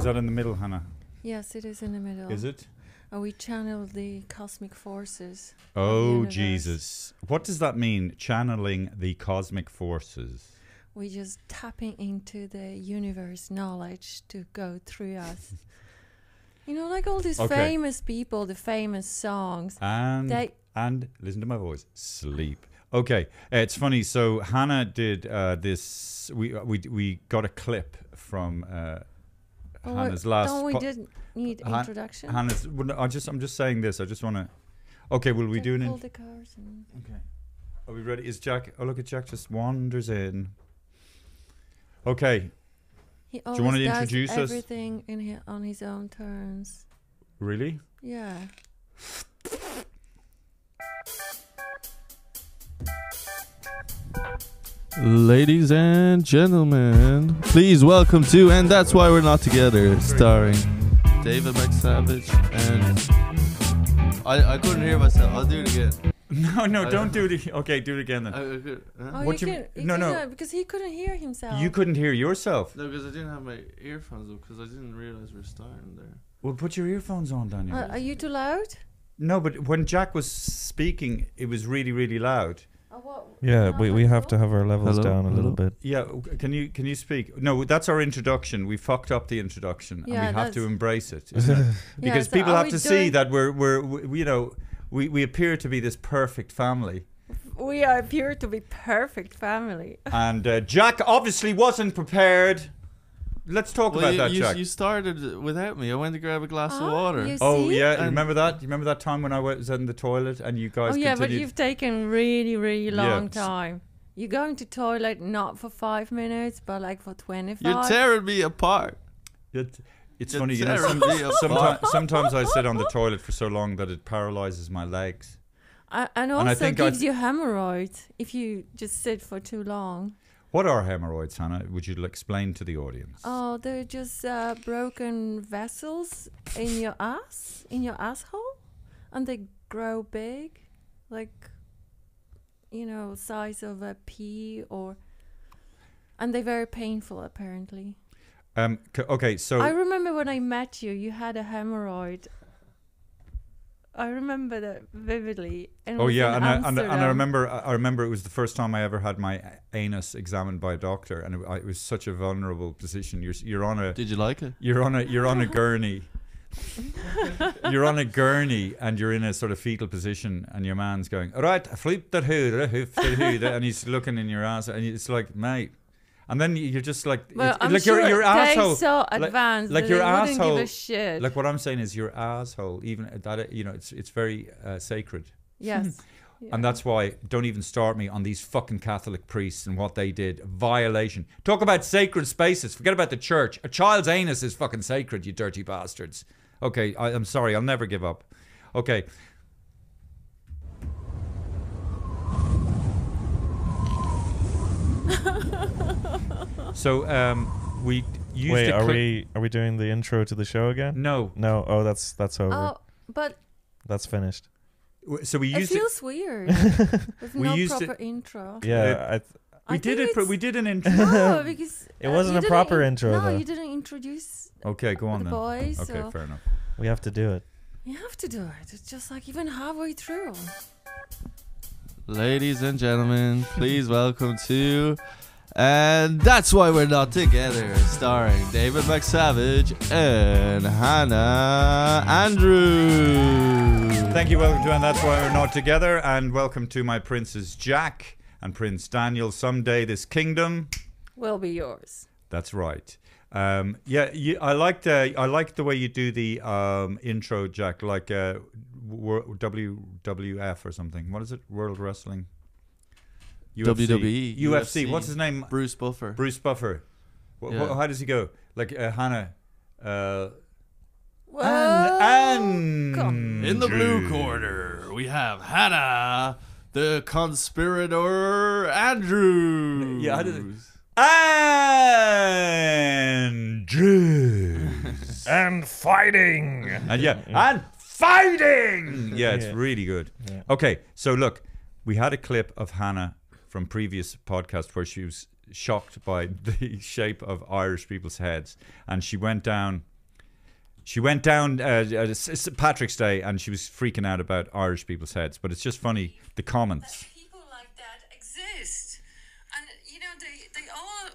Is that in the middle, Hannah? Yes, it is in the middle. Is it? We channel the cosmic forces. Oh, Jesus. What does that mean, channeling the cosmic forces? We're just tapping into the universe knowledge to go through us. You know, like all these famous people, the famous songs. And listen to my voice, sleep. Okay, it's funny. So Hannah did this. We got a clip from Hannah's last. We didn't need introduction. Hannah's. I'm just saying this. I just want to. Okay, will we do an? Pull the cars. Okay. Are we ready? Is Jack? Oh, look at Jack just wanders in. Okay. He do you want to introduce us? Everything on his own terms. Really? Yeah. Ladies and gentlemen, please welcome to And That's Why We're Not Together, starring David McSavage and I couldn't hear myself. I'll do it again. No, don't do it. Okay, do it again then. No, because he couldn't hear himself. You couldn't hear yourself? No, because I didn't have my earphones up because I didn't realize we were starting there. Well, put your earphones on, Daniel. Are you too loud? No, but when Jack was speaking, it was really, really loud. Yeah, we have to have our levels down a little bit. Yeah, can you speak? No, that's our introduction. We fucked up the introduction, and we have to embrace it, isn't it? Because people have to see that we appear to be this perfect family. We appear to be perfect family. And Jack obviously wasn't prepared. Let's talk about that, Jack. You started without me. I went to grab a glass of water. Oh, yeah. You remember that? You remember that time when I was in the toilet and you guys continued? But you've taken really, really long time. You're going to toilet not for 5 minutes, but like for 25. You're tearing me apart. It's funny, you know, sometimes I sit on the toilet for so long that it paralyzes my legs. And also gives you hemorrhoids if you just sit for too long. What are hemorrhoids, Hannah? Would you explain to the audience? Oh, they're just broken vessels in your asshole, and they grow big, like, size of a pea, and they're very painful apparently. Okay, so I remember when I met you, you had a hemorrhoid. I remember that vividly. And I remember it was the first time I ever had my anus examined by a doctor, and it was such a vulnerable position. You're on a. Did you like it? You're on a gurney. You're on a gurney, and you're in a sort of fetal position, and your man's going, all right, flip that hood, and he's looking in your ass, and it's like, mate. And then you're just like, well, I'm like sure your asshole, they're so advanced, like your asshole. Give a shit. Like what I'm saying is your asshole, even that it's very sacred. Yes, yeah. And that's why don't even start me on these fucking Catholic priests and what they did. Violation. Talk about sacred spaces. Forget about the church. A child's anus is fucking sacred, you dirty bastards. Okay, I'm sorry. I'll never give up. Okay. So we used. Wait, are we doing the intro to the show again? No. Oh, that's over. Oh, but that's finished. So we used. It feels weird. With no proper intro. Yeah, we did an intro. No, because it wasn't a proper intro. No, though. you didn't introduce. Okay, go on the then. Boys, okay, so fair enough. We have to do it. You have to do it. It's just like even halfway through. Ladies and gentlemen, please welcome to And That's Why We're Not Together, starring David McSavage and Hannah Andrews. Thank you, welcome to And That's Why We're Not Together, and welcome to my princes Jack and Prince Daniel. Someday this kingdom will be yours. That's right. I like the way you do the intro, Jack, like WWF or something. What is it? World Wrestling. WWE. UFC. What's his name? Bruce Buffer. How does he go? Like Hannah. And in the blue corner, we have Hannah, the conspirator Andrews. Yeah, how does it? Andrews. And fighting. And fighting. Yeah, it's really good. Yeah. Okay, so look, we had a clip of Hannah from previous podcast where she was shocked by the shape of Irish people's heads, and she went down She went down St. Patrick's Day and she was freaking out about Irish people's heads. But it's just funny, the comments. People like that exist. And, you know, they all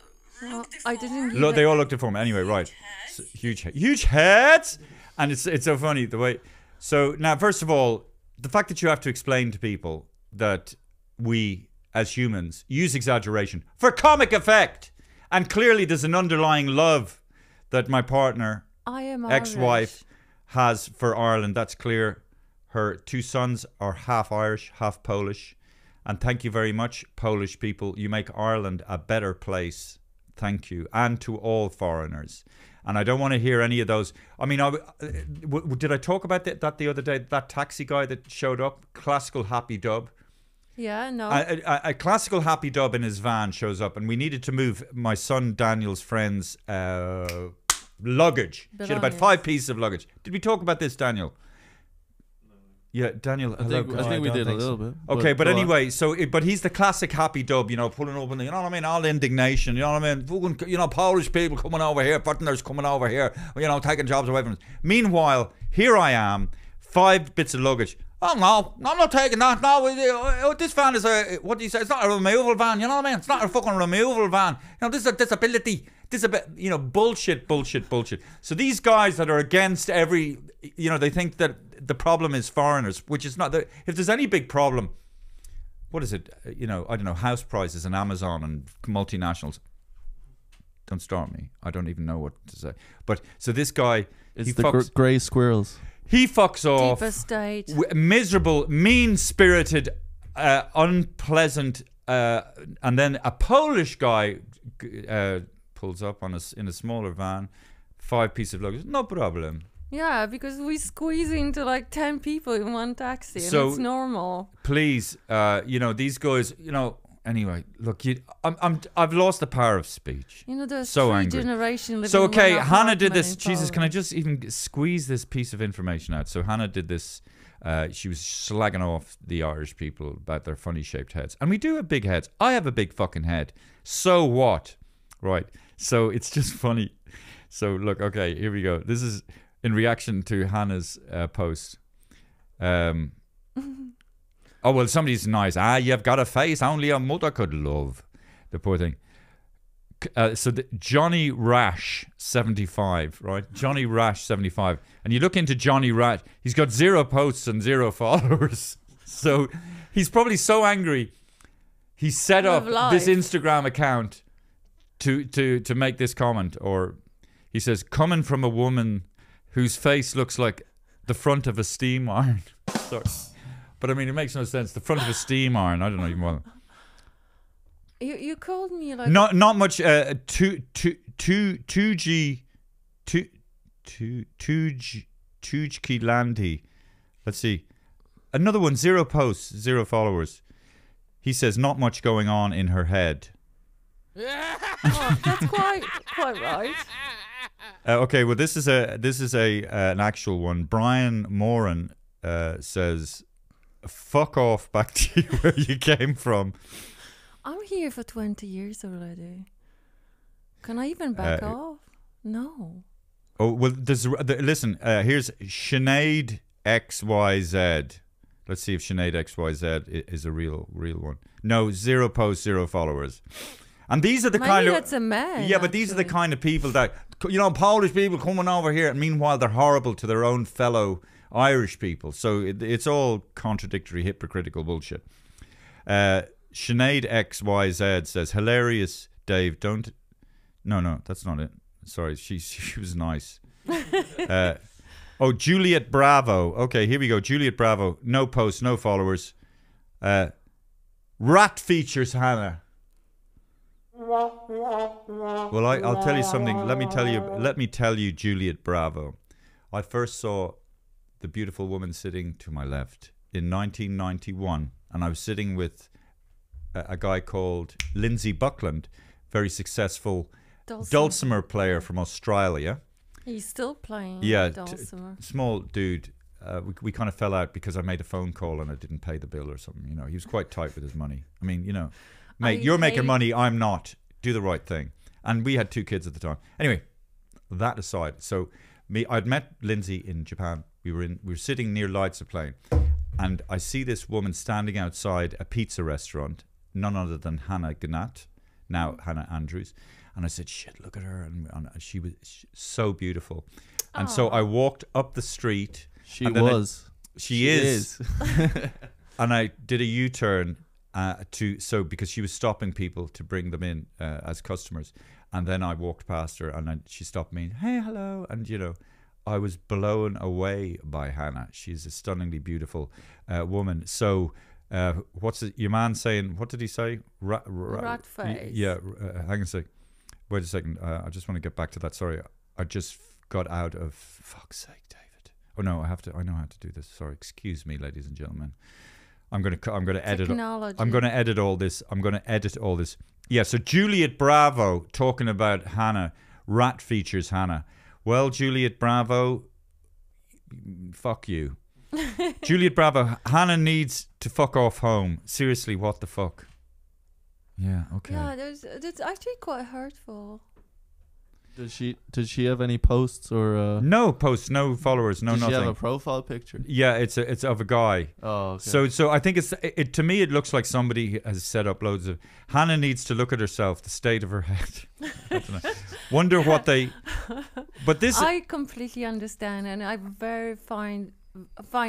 Well, look I didn't deformed. They all looked at me. Anyway, right. Heads. So, huge heads. And it's so funny the way. So now, first of all, the fact that you have to explain to people that we, as humans, use exaggeration for comic effect. And clearly there's an underlying love that my partner, I am ex-wife, has for Ireland. That's clear. Her 2 sons are half Irish, half Polish. And thank you very much, Polish people. You make Ireland a better place. Thank you. And to all foreigners. And I don't want to hear any of those. I mean, did I talk about that the other day? That taxi guy that showed up? Classical happy dub. Yeah, no. A classical happy dub in his van shows up. And we needed to move my son Daniel's friend's luggage. She had about 5 pieces of luggage. Did we talk about this, Daniel? Yeah, Daniel. I think we did a little bit. Okay, but anyway, but he's the classic happy dub, you know, pulling up, and you know what I mean, all indignation, you know what I mean, fucking, you know, Polish people coming over here, foreigners coming over here, you know, taking jobs away from us. Meanwhile, here I am, 5 bits of luggage. Oh no, I'm not taking that. No, this van is what do you say? It's not a removal van. You know what I mean? It's not a fucking removal van. You know, this is a disability. You know, bullshit. So these guys that are against every, you know, they think that the problem is foreigners, which is not. If there's any big problem, what is it? You know, I don't know, house prices and Amazon and multinationals. Don't start me. I don't even know what to say. But so this guy, it's the grey squirrels. He fucks off. Deep estate. Miserable, mean-spirited, unpleasant, and then a Polish guy pulls up on us in a smaller van, 5 pieces of luggage. No problem. Yeah, because we squeeze into like 10 people in one taxi, and So, it's normal. Please, you know, these guys, you know. Anyway, look, I've lost the power of speech. You know, there's so 3 angry. generations living So okay, in one Hannah did apartment this. in Jesus, can I Poland. just even squeeze this piece of information out? So Hannah did this. She was slagging off the Irish people about their funny shaped heads, and we do have big heads. I have a big fucking head. So what? Right. So it's just funny. So look, okay, here we go. This is in reaction to Hannah's post. Oh, well, somebody's nice. You've got a face only a mother could love. The poor thing. So Johnny Rash 75, right? Johnny Rash 75. And you look into Johnny Rash, he's got 0 posts and 0 followers. So he's probably so angry. He set up this Instagram account to make this comment. Or he says, coming from a woman whose face looks like the front of a steam iron. Sorry. But I mean, it makes no sense. The front of a steam iron. I don't know even what. You called me like Not much. 2G Landy. Let's see. Another one. 0 posts, 0 followers. He says not much going on in her head. oh, that's quite right. Okay. Well, this is an actual one. Brian Moran says, "Fuck off back to where you came from." I'm here for 20 years already. Can I even back off? No. Oh, well, listen, here's Sinead XYZ. Let's see if Sinead XYZ is a real one. No, 0 posts, 0 followers. And these are the kind of... Maybe that's a man. Yeah, but these are the kind of people that, you know, Polish people coming over here, and meanwhile they're horrible to their own fellow Irish people. So it's all contradictory, hypocritical bullshit. Sinead XYZ says, hilarious, Dave, don't... No, that's not it. Sorry, she was nice. Juliet Bravo. Okay, here we go. Juliet Bravo. No posts, no followers. Rat features Hannah. Well, I'll tell you something. Let me tell you, Juliet Bravo. I first saw the beautiful woman sitting to my left in 1991, and I was sitting with a guy called Lindsay Buckland, very successful dulcimer player from Australia. He's still playing. Yeah, dulcimer. Small dude. We kind of fell out because I made a phone call and I didn't pay the bill or something. You know, he was quite tight with his money. I mean, you know, mate, you're making money. I'm not. Do the right thing. And we had 2 kids at the time. Anyway, that aside, so I'd met Lindsay in Japan. We were sitting near lights of plane, and I see this woman standing outside a pizza restaurant, none other than Hannah Gnat, now Hannah Andrews. And I said, shit, look at her. And she was so beautiful. And so I walked up the street. She is. And I did a U-turn because she was stopping people to bring them in as customers. And then I walked past her and she stopped me. Hey, hello. And, you know, I was blown away by Hannah. She's a stunningly beautiful woman. So what's your man saying? What did he say? Rat face. Yeah. Hang on a sec. Wait a second. I just want to get back to that. Sorry. I just got out of... Fuck's sake, David. Oh, no, I know how to do this. Sorry. Excuse me, ladies and gentlemen. I'm going to edit. I'm going to edit all this. Yeah, so Juliet Bravo talking about Hannah. Rat features Hannah. Well, Juliet Bravo, fuck you. Juliet Bravo, Hannah needs to fuck off home. Seriously, what the fuck? Yeah, okay. Yeah, that's actually quite hurtful. Did she have any posts or no posts, no followers, no nothing? Did she have a profile picture? Yeah, it's of a guy. Oh, okay. So I think it to me it looks like somebody has set up loads of... Hannah needs to look at herself, the state of her head. I don't know. Wonder what they... But this... I completely understand, and I find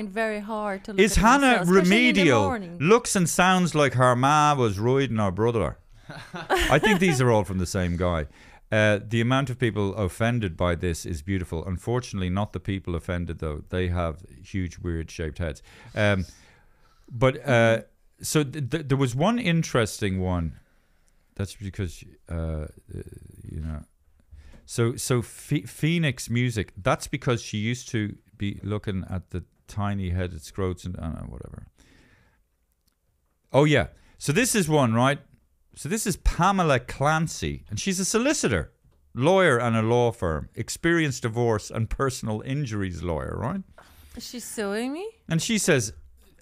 very hard to look Is at Hannah myself, especially in the remedial? morning. Looks and sounds like her ma was riding her brother. I think these are all from the same guy. The amount of people offended by this is beautiful. Unfortunately, not the people offended, though. They have huge, weird shaped heads. So there was one interesting one. That's because, you know. So Phoenix Music, that's because she used to be looking at the tiny headed scrotes and whatever. Oh, yeah. So this is one, right? So this is Pamela Clancy, and she's a solicitor, lawyer and a law firm, experienced divorce and personal injuries lawyer, right? Is she suing me? And she says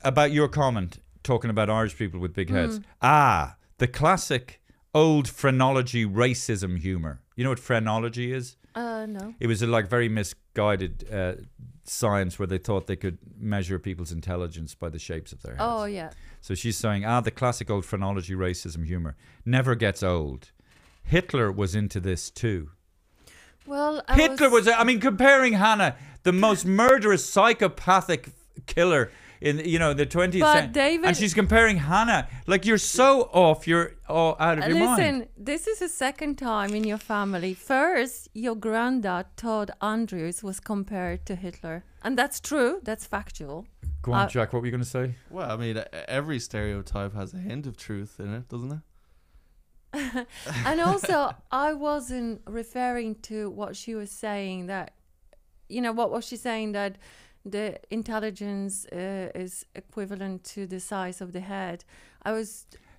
about your comment, talking about Irish people with big heads. The classic old phrenology racism humour. You know what phrenology is? No. It was a very misguided science where they thought they could measure people's intelligence by the shapes of their heads. Oh, yeah. So she's saying, the classic old phrenology racism humour never gets old. Hitler was into this too. Well, Hitler was comparing Hannah, the most murderous psychopathic killer in the 20th century. David, and she's comparing Hannah. Like, you're so off, you're all out of your mind. Listen, this is the second time in your family. First, your granddad, Todd Andrews, was compared to Hitler. And that's true. That's factual. Go on, Jack, what were you going to say? Well, I mean, every stereotype has a hint of truth in it, doesn't it? And also, I wasn't referring to what she was saying that, what was she saying that the intelligence is equivalent to the size of the head.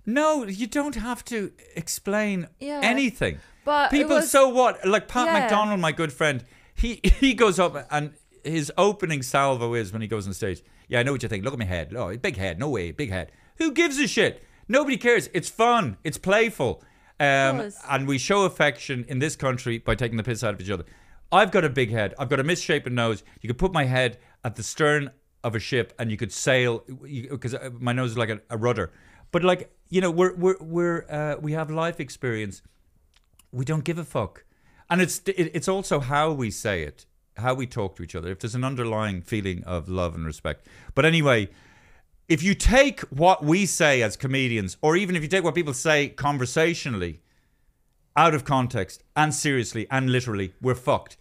No, you don't have to explain anything. But people, so what? Like Pat McDonald, my good friend, he goes up and his opening salvo is when he goes on stage. Yeah, I know what you think. Look at my head. Oh, big head. No way, big head. Who gives a shit? Nobody cares. It's fun. It's playful. And we show affection in this country by taking the piss out of each other. I've got a big head. I've got a misshapen nose. You could put my head at the stern of a ship and you could sail because my nose is like a rudder. But we have life experience. We don't give a fuck. And it's also how we say it, how we talk to each other. If there's an underlying feeling of love and respect. But anyway, if you take what we say as comedians, or even if you take what people say conversationally, out of context and seriously and literally, we're fucked.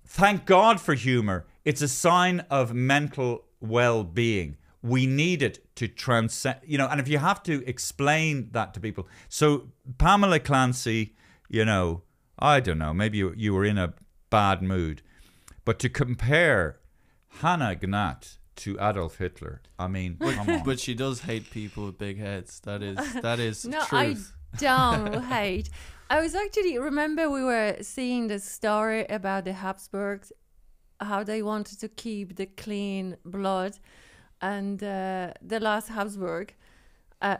Thank God for humor. It's a sign of mental well-being. We need it to transcend, and if you have to explain that to people. So Pamela Clancy, I don't know, maybe you were in a bad mood, but to compare Hannah Gnat to Adolf Hitler, I mean, come on. But she does hate people with big heads. That is no, truth. I don't hate. I was actually, remember we were seeing the story about the Habsburgs, how they wanted to keep the clean blood, and the last Habsburg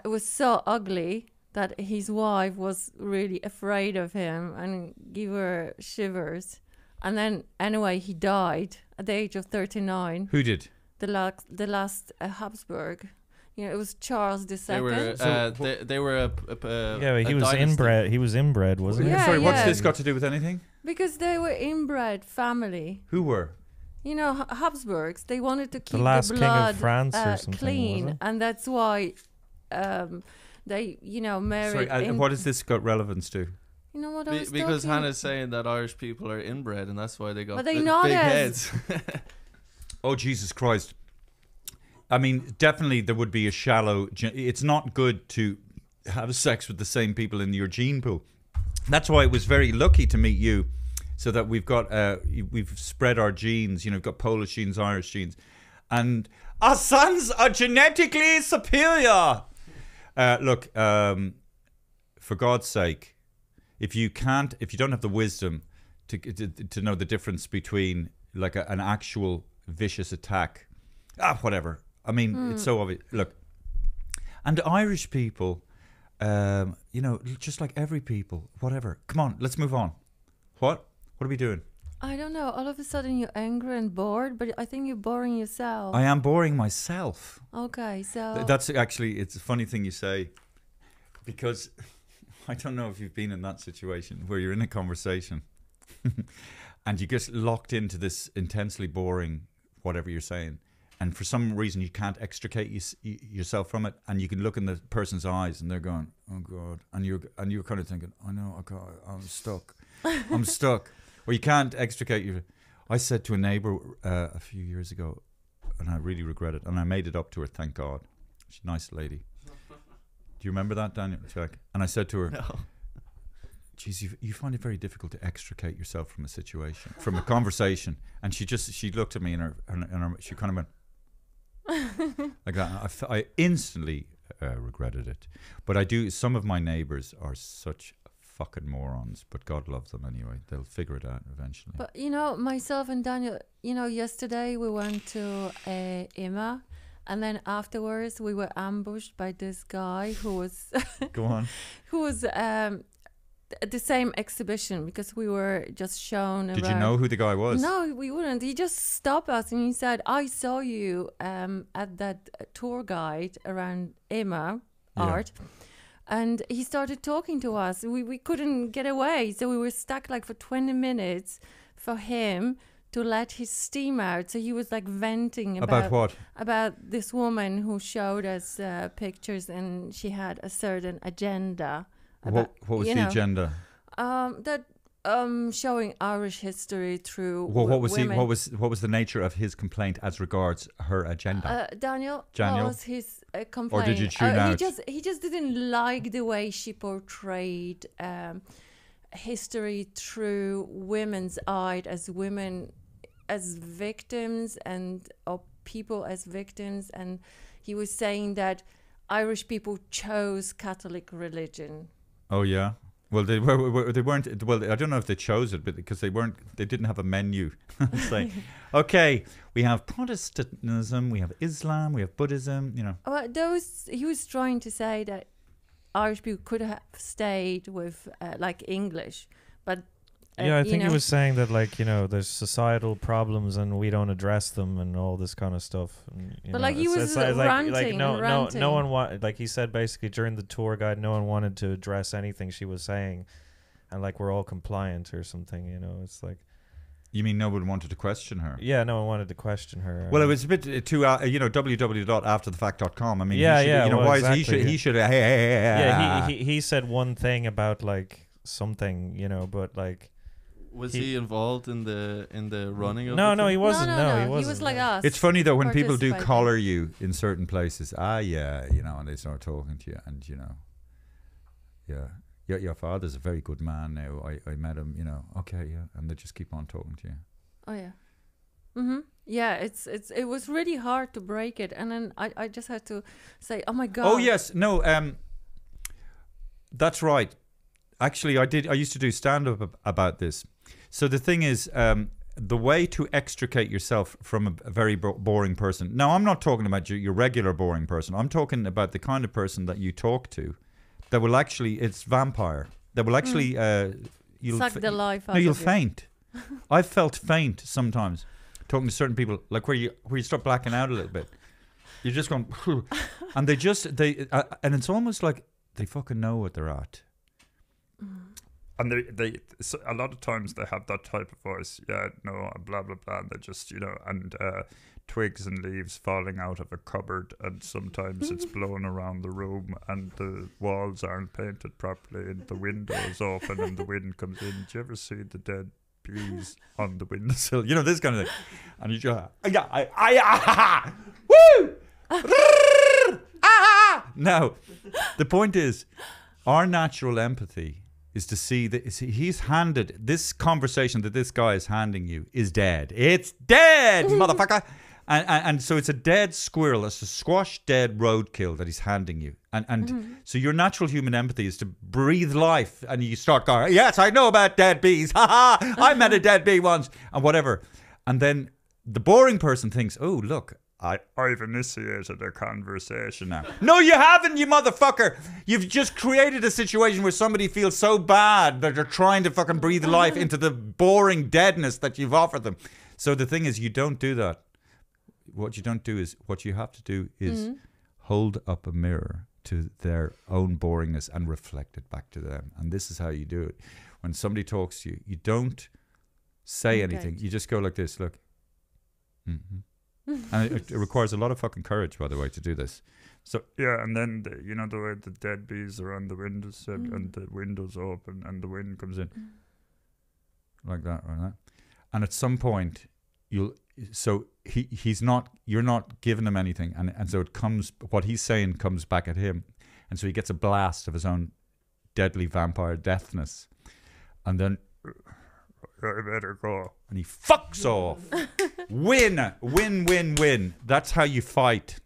was so ugly that his wife was really afraid of him and give her shivers. And then anyway, he died at the age of 39. Who did? The last Habsburg. You know, it was Charles II. They were they were Yeah, but he a was dynasty. inbred. He was inbred, wasn't he? Yeah, Sorry, what's yeah. this got to do with anything? Because they were inbred family. Who were? You know, Habsburgs, they wanted to keep the last king of blood France or something, clean. was it? And that's why they, you know, married. Sorry, what has this got relevance to? You know what I was Because talking- Hannah's saying that Irish people are inbred, and that's why they got But they big not heads. Oh, Jesus Christ. I mean, definitely there would be a shallow... It's not good to have sex with the same people in your gene pool. That's why it was very lucky to meet you, so that we've got... we've spread our genes, you know, we've got Polish genes, Irish genes. And our sons are genetically superior! Look, for God's sake, if you don't have the wisdom to know the difference between like an actual vicious attack, whatever. I mean, it's so obvious. Look, and Irish people, you know, just like every people, whatever. Come on, let's move on. What are we doing? I don't know. All of a sudden you're angry and bored, but I think you're boring yourself. I am boring myself. Okay, so... That's actually, it's a funny thing you say, because I don't know if you've been in that situation where you're in a conversation and you get locked into this intensely boring whatever you're saying, and for some reason you can't extricate yourself from it, and you can look in the person's eyes and they're going, oh God, and you're kind of thinking, I know, oh God, I'm stuck. I'm stuck. Or you can't extricate your... I said to a neighbour a few years ago, and I really regret it, and I made it up to her, thank God. She's a nice lady. Do you remember that, Daniel? Check. And I said to her, No. geez, you find it very difficult to extricate yourself from a situation, from a conversation. And she looked at me and she kind of went like that. I instantly regretted it. But I do, some of my neighbours are such fucking morons, but God loves them anyway. They'll figure it out eventually. But, you know, myself and Daniel, you know, yesterday we went to Emma, and then afterwards we were ambushed by this guy who was... Go on. who was at the same exhibition, because we were just shown Did around. you know who the guy was? No, we wouldn't. He just stopped us and he said, I saw you at that tour guide around Emma Yeah. art. And he started talking to us. We couldn't get away. So we were stuck like for 20 minutes for him to let his steam out. So he was like venting About what? about this woman who showed us pictures, and she had a certain agenda. What was you the know, agenda? That showing Irish history through What was women. what was the nature of his complaint as regards her agenda? Daniel, Daniel? what was his complaint? you tune out? He just didn't like the way she portrayed history through women's eye, as women as victims or people as victims, and he was saying that Irish people chose Catholic religion. Oh yeah. Well, they weren't. Well, I don't know if they chose it, but because they didn't have a menu. Say, okay, we have Protestantism, we have Islam, we have Buddhism. You know. Well, he was trying to say that Irish people could have stayed with like English, but Yeah, I think you he was saying that, like, you know, there's societal problems and we don't address them and all this kind of stuff. And, you But, know, like, he was like ranting no, and no, ranting. no one like he said basically during the tour guide, no one wanted to address anything she was saying, and like we're all compliant or something. You know, it's like. You mean no one wanted to question her? Yeah, no one wanted to question her. Well, it was a bit too, you know, www.afterthefact.com. I mean, Yeah, he should, yeah, you know, well, why exactly, he should, hey, yeah, he said one thing about like something, you know, but like. Was he involved in the running of No, the no, thing? he wasn't. No, he wasn't. He was like us. It's funny though when people do participating. collar you in certain places. Yeah, you know, and they start talking to you, and you know, yeah, your father's a very good man now. I met him, you know. Okay, yeah, and they just keep on talking to you. Oh yeah. Yeah, it was really hard to break it, and then I just had to say, oh my God. Oh yes, no, that's right. Actually, I used to do stand-up about this. So the thing is, the way to extricate yourself from a very boring person. Now, I'm not talking about your regular boring person. I'm talking about the kind of person that you talk to that will actually, it's vampire. That will actually, suck the life out no, you'll of you. faint. I've felt faint sometimes talking to certain people, like where you start blacking out a little bit. You're just going, and and it's almost like they fucking know what they're at. And they so a lot of times they have that type of voice. Yeah, no, blah blah blah. And they just, and twigs and leaves falling out of a cupboard, and sometimes it's blown around the room, and the walls aren't painted properly, and the window's open, and the wind comes in. Do you ever see the dead bees on the windowsill? This kind of thing. And you just, woo! Now, the point is, our natural empathy is to see that he's handed this conversation that this guy is handing you is dead. It's dead, motherfucker. And so it's a dead squirrel, it's a squashed dead roadkill that he's handing you. And so your natural human empathy is to breathe life, and you start going, yes, I know about dead bees. Ha ha, I met a dead bee once, and whatever. And then the boring person thinks, oh, look, I've initiated a conversation now. No, you haven't, you motherfucker. You've just created a situation where somebody feels so bad that they're trying to fucking breathe life into the boring deadness that you've offered them. So the thing is, you don't do that. What you have to do is hold up a mirror to their own boringness and reflect it back to them. And this is how you do it. When somebody talks to you, you don't say anything. You just go like this, look. Mm-hmm. And it requires a lot of fucking courage, by the way, to do this. So yeah, and then the way the dead bees are on the windowsill and the window's open and the wind comes in like that, right? And at some point, you're not giving him anything, and so it comes. What he's saying comes back at him, and so he gets a blast of his own deadly vampire deathness, and then. I better go. And he fucks off. Win. That's how you fight.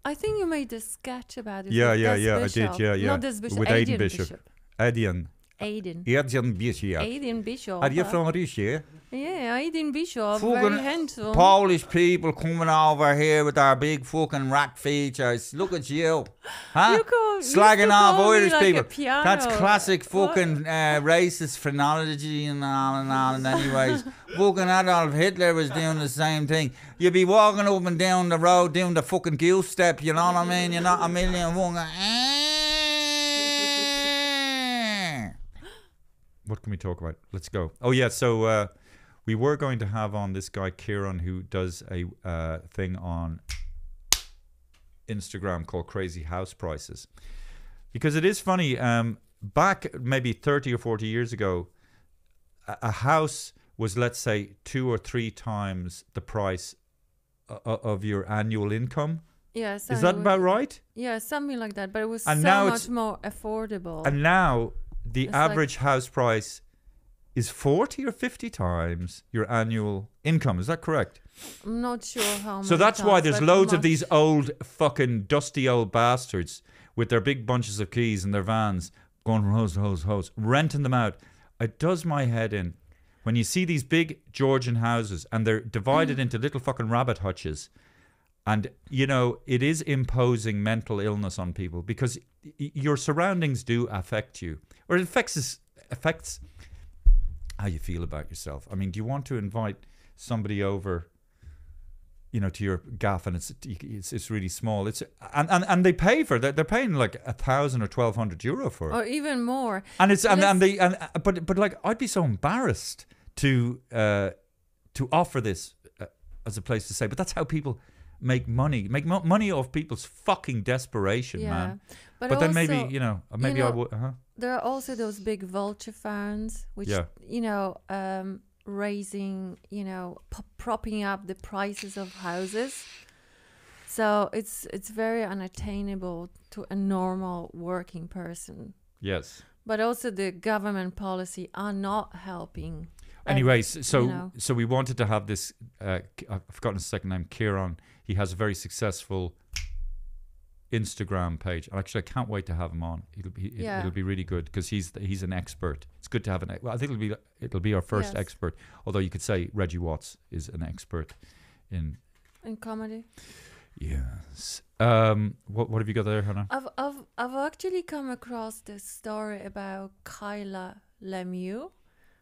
I think you made a sketch about it. Yeah, I did. Yeah. Not this bishop. With Aidan Bishop. Aidan Bishop. Aidan Bishop. Are you from Russia? Yeah, Aidan Bishop. Fucking very handsome. Polish people coming over here with their big fucking rack features. Look at you. Huh? Slagging off Irish people. That's classic fucking racist phrenology and all. And anyways, fucking Adolf Hitler was doing the same thing. You'd be walking up and down the road doing the fucking goose step, you know what I mean? You're not a million fucking... What can we talk about? Let's go. Oh, yeah, so... we were going to have on this guy, Kieran, who does a thing on Instagram called Crazy House Prices. Because it is funny, back maybe 30 or 40 years ago, a house was, let's say, 2 or 3 times the price of your annual income. Yeah, is that about right? Yeah, something like that. But it was and so now much more affordable. And now the average house price is 40 or 50 times your annual income. Is that correct? I'm not sure how much. So that's why there's loads of these old fucking dusty old bastards with their big bunches of keys and their vans going hose, renting them out. It does my head in when you see these big Georgian houses and they're divided into little fucking rabbit hutches. And, it is imposing mental illness on people because your surroundings do affect you. Or it affects how you feel about yourself. I mean, do you want to invite somebody over, to your gaff and it's really small? It's and they pay for that. They're paying like 1,000 or 1,200 euro for it, or even more. And it's but like I'd be so embarrassed to offer this as a place to say. But that's how people make money off people's fucking desperation, man. But then maybe I would. There are also those big vulture funds, which raising, propping up the prices of houses. So it's very unattainable to a normal working person. Yes. But also the government policy are not helping. Anyways, so we wanted to have this. I've forgotten his second name, Kieran. He has a very successful Instagram page. Actually, I can't wait to have him on. It'll be really good because he's an expert. It's good to have I think it'll be our first expert. Although you could say Reggie Watts is an expert in comedy. Yes. What have you got there, Hannah? I've actually come across this story about Kyla Lemieux.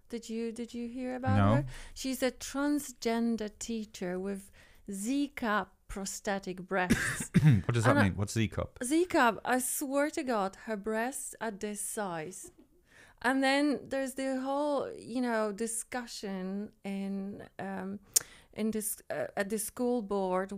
Did you hear about No. her? She's a transgender teacher with Z-cup prosthetic breasts. What does that mean? What's Z-cup? Z-cup, I swear to God, her breasts are this size. And then there's the whole, discussion in this at the school board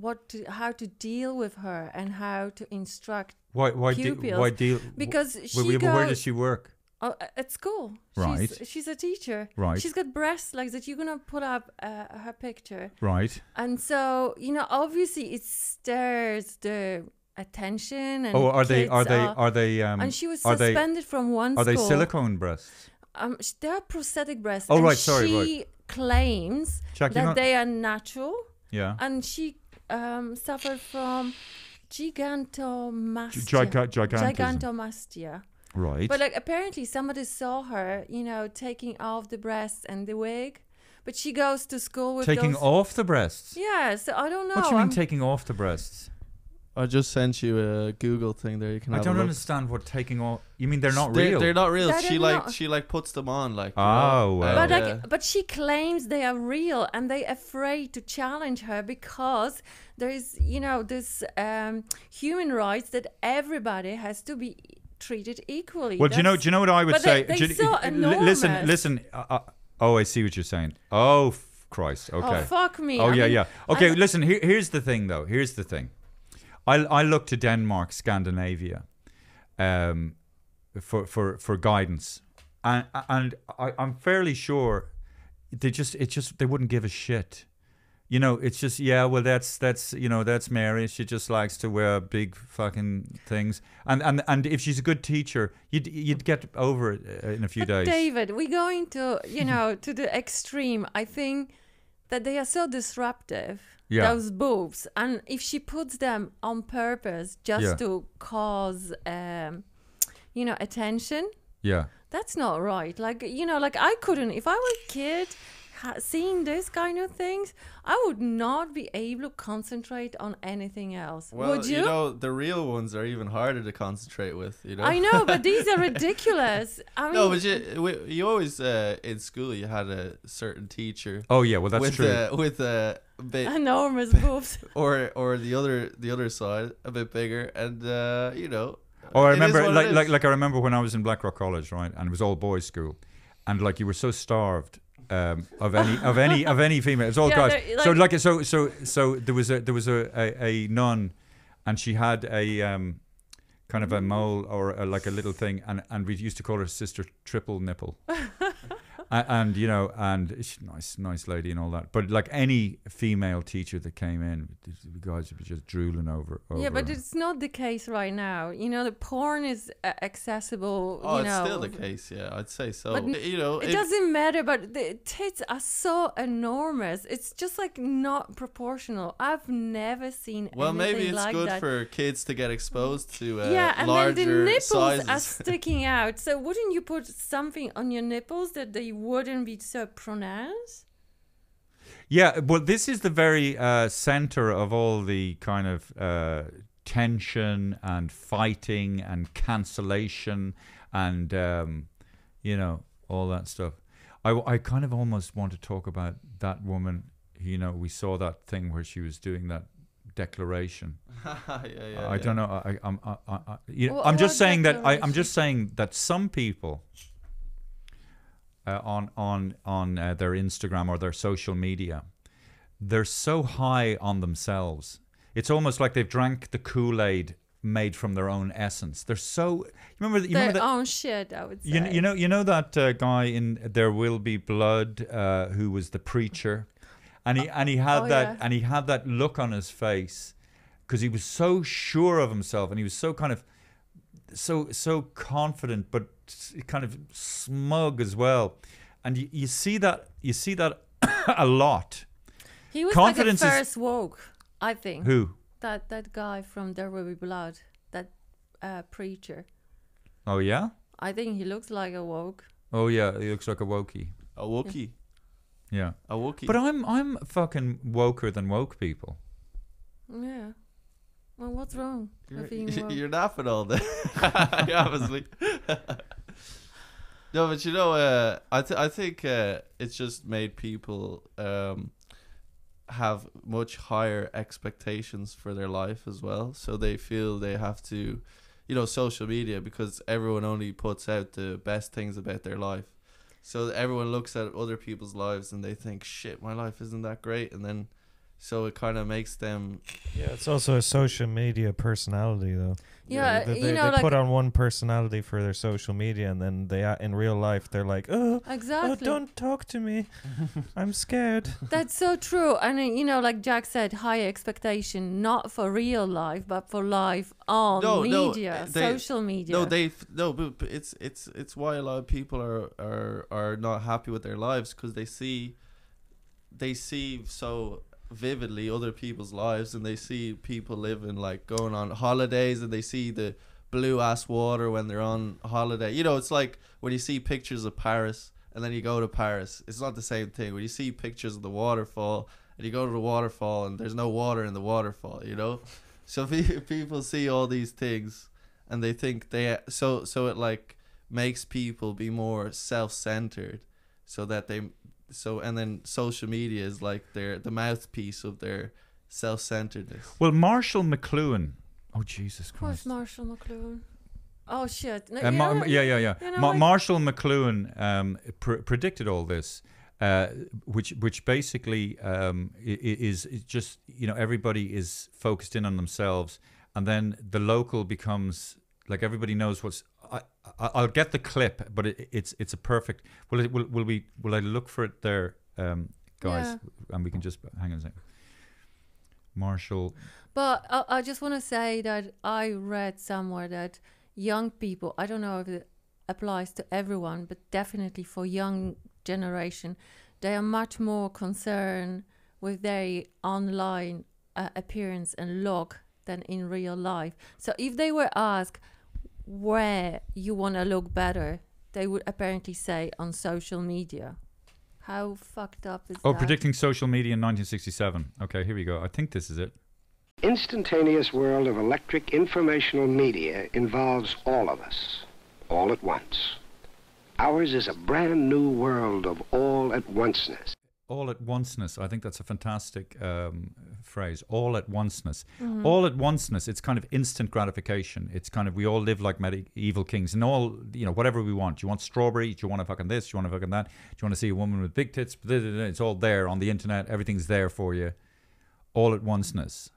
how to deal with her and how to instruct Why pupils. deal? Because Where does she work? at school. Right. She's a teacher. Right. She's got breasts like that. You're gonna put up her picture. Right. And so obviously it stirs the attention. And Are they? and she was suspended from one Are school. they silicone breasts? They're prosthetic breasts. Oh, and right, sorry, She claims Jack, that they are natural, Yeah. and she suffered from gigantomastia. Gigantomastia. Right. But apparently somebody saw her, taking off the breasts and the wig. But she goes to school with taking those. off the breasts. Yeah, so I don't know. What do you mean taking off the breasts? I just sent you a Google thing there. You can. I have don't a look. understand what taking off. You mean they're not real? They're not real. They're She not. puts them on like. Oh, well. But but she claims they are real, and they're afraid to challenge her because there is, this human rights that everybody has to be treated equally. Well, do you know what I would but say? they're so enormous. Listen. I see what you're saying. Oh, Christ. Okay. Oh, fuck me. Oh, I yeah. mean, Okay, listen. Here's the thing, though. Here's the thing. I look to Denmark, Scandinavia, for guidance, and I'm fairly sure they wouldn't give a shit. It's just well that's Mary. She just likes to wear big fucking things, and if she's a good teacher, you'd get over it in a few days. David, we're going to to the extreme. I think that they are so disruptive. Yeah. Those boobs, and if she puts them on purpose just to cause attention, Yeah. that's not right. Like I couldn't, if I were a kid seeing this kind of things, I would not be able to concentrate on anything else. Well, would you? The real ones are even harder to concentrate with. I know, but these are ridiculous. I mean, no, but you always in school you had a certain teacher. Oh yeah, well that's with true. With a bit enormous boobs. or the other side a bit bigger, and Oh, I remember, like I remember when I was in Blackrock College, right, and it was all boys' school, and like you were so starved of any female, it's all guys. So there was a nun, and she had a kind of a mole or like a little thing, and we used to call her Sister Triple Nipple. And she's nice lady and all that, but like any female teacher that came in, the guys would be just drooling over yeah, but her. it's not the case right now. The porn is accessible. Oh, it's still the case. Yeah, I'd say so. But it doesn't matter. But the tits are so enormous. It's just like not proportional. I've never seen. Well, maybe it's like good that. for kids to get exposed to and larger then the nipples sizes. are sticking out. So wouldn't you put something on your nipples that they wouldn't be so pronounced? Yeah, well, this is the very center of all the kind of tension and fighting and cancellation and all that stuff. I kind of almost want to talk about that woman. We saw that thing where she was doing that declaration. I don't know. I'm just saying that I'm just saying that some people on their Instagram or their social media, they're so high on themselves. It's almost like they've drank the Kool-Aid made from their own essence. They're so their own shit, I would say. You know that guy in There Will Be Blood who was the preacher, and he had that look on his face because he was so sure of himself, and he was so kind of so confident, but kind of smug as well. And you see that a lot. He was Confidence like the first woke, I think. Who? That guy from There Will Be Blood, that preacher. Oh yeah? I think he looks like a woke. Oh yeah, he looks like a wokey. A wokey. Yeah. A wokey. But I'm fucking woker than woke people. Yeah. Well, what's wrong with being woke? You're napping all day. Obviously. No, but you know, I think it's just made people have much higher expectations for their life as well. So they feel they have to, you know, social media, because everyone only puts out the best things about their life. So everyone looks at other people's lives and they think, shit, my life isn't that great. And then, so it kind of makes them... Yeah, it's also a social media personality, though. Yeah, they, you know, they put on one personality for their social media, and then they in real life they're like, oh, exactly. don't talk to me, I'm scared. That's so true. And you know, like Jack said, high expectation, not for real life, but for life on media, social media. But it's why a lot of people are not happy with their lives, because they see so vividly other people's lives, and they see people living, like, going on holidays, and they see the blue ass water when they're on holiday. You know, it's like when you see pictures of Paris and then you go to Paris, it's not the same thing. When you see pictures of the waterfall and you go to the waterfall and there's no water in the waterfall, you know. So people see all these things and they think so it like makes people be more self-centered, so that and then social media is like the mouthpiece of their self-centeredness. Well, Marshal McLuhan. Oh, Jesus Of course, Christ. Marshal McLuhan. Oh, shit. No, Yeah. you know, Marshal McLuhan predicted all this, which basically is just, you know, everybody is focused in on themselves, and then the local becomes like everybody knows what's. I'll get the clip, but it's a perfect. Will I look for it there, guys? Yeah. And we can just hang on a second. Marshall. But I just want to say that I read somewhere that young people, I don't know if it applies to everyone, but definitely for young generation, they are much more concerned with their online appearance and look than in real life. So if they were asked where you want to look better, they would apparently say on social media. How fucked up is that? Oh, predicting social media in 1967. Okay, here we go. I think this is it. Instantaneous world of electric informational media involves all of us, all at once. Ours is a brand new world of all at onceness. All at onceness. I think that's a fantastic phrase. All at onceness. Mm-hmm. All at onceness. It's kind of instant gratification. It's kind of, we all live like medieval kings, and all, you know, whatever we want. Do you want strawberry? Do you want a fucking this? Do you want a fucking that? Do you want to see a woman with big tits? It's all there on the internet. Everything's there for you. All at onceness.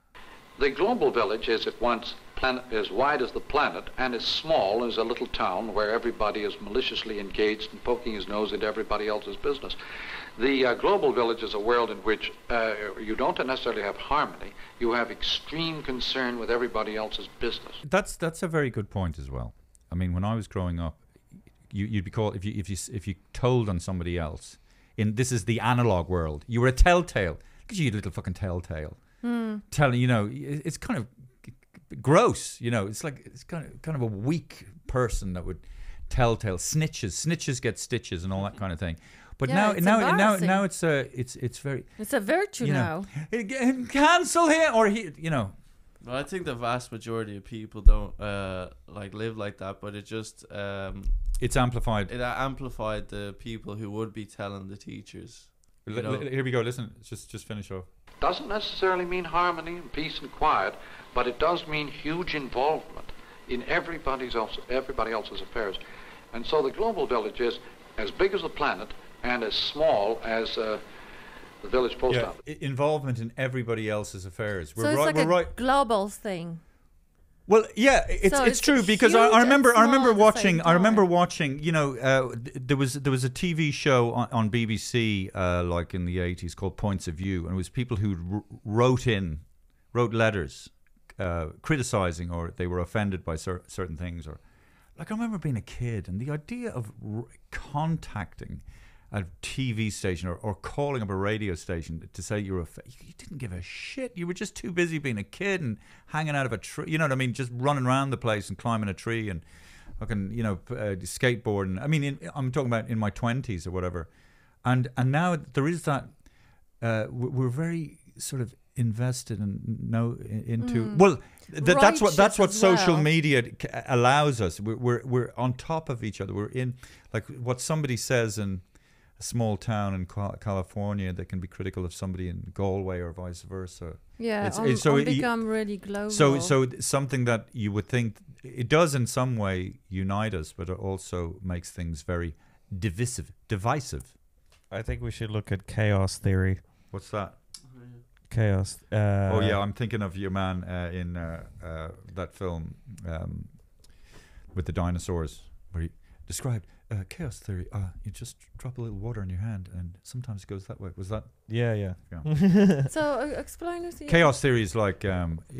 The global village is at once as wide as the planet and as small as a little town where everybody is maliciously engaged and poking his nose into everybody else's business. The global village is a world in which you don't necessarily have harmony. You have extreme concern with everybody else's business. That's a very good point as well. I mean, when I was growing up, you'd be called, if you told on somebody else, this is the analog world, you were a telltale. Look at you little fucking telltale. Telling, you know, it's kind of gross, you know. It's like, it's kind of a weak person that would telltale. Snitches get stitches and all that kind of thing. But yeah, now it's very, it's a virtue, you know. Cancel him, or he, you know. Well, I think the vast majority of people don't like live like that, but it just it's amplified. It amplified the people who would be telling the teachers. Here we go. Listen, just finish off. Doesn't necessarily mean harmony and peace and quiet, but it does mean huge involvement in everybody else's affairs. And so the global village is as big as the planet and as small as the village post office. Involvement in everybody else's affairs. So it's like a global thing. Well, yeah, it's true, because I remember watching. You know, there was a TV show on BBC like in the 80s called Points of View, and it was people who wrote letters criticizing, or they were offended by certain things, or like I remember being a kid and the idea of contacting a TV station or calling up a radio station to say you didn't give a shit. You were just too busy being a kid and hanging out of a tree. You know what I mean? Just running around the place and climbing a tree and fucking, you know, skateboarding. I mean, I'm talking about in my 20s or whatever. And now there is that. We're very sort of invested into well that's what Righteous as social well. media allows us. We're on top of each other. We're in like what somebody says in a small town in California that can be critical of somebody in Galway or vice versa. Yeah, It's- so it- become really global. So something that you would think it does in some way unite us, but it also makes things very divisive. I think we should look at chaos theory. What's that? Chaos. Oh yeah, I'm thinking of your man in that film with the dinosaurs, where he described chaos theory. You just drop a little water in your hand, and sometimes it goes that way. Was that Yeah. So explain us. chaos theory? Is like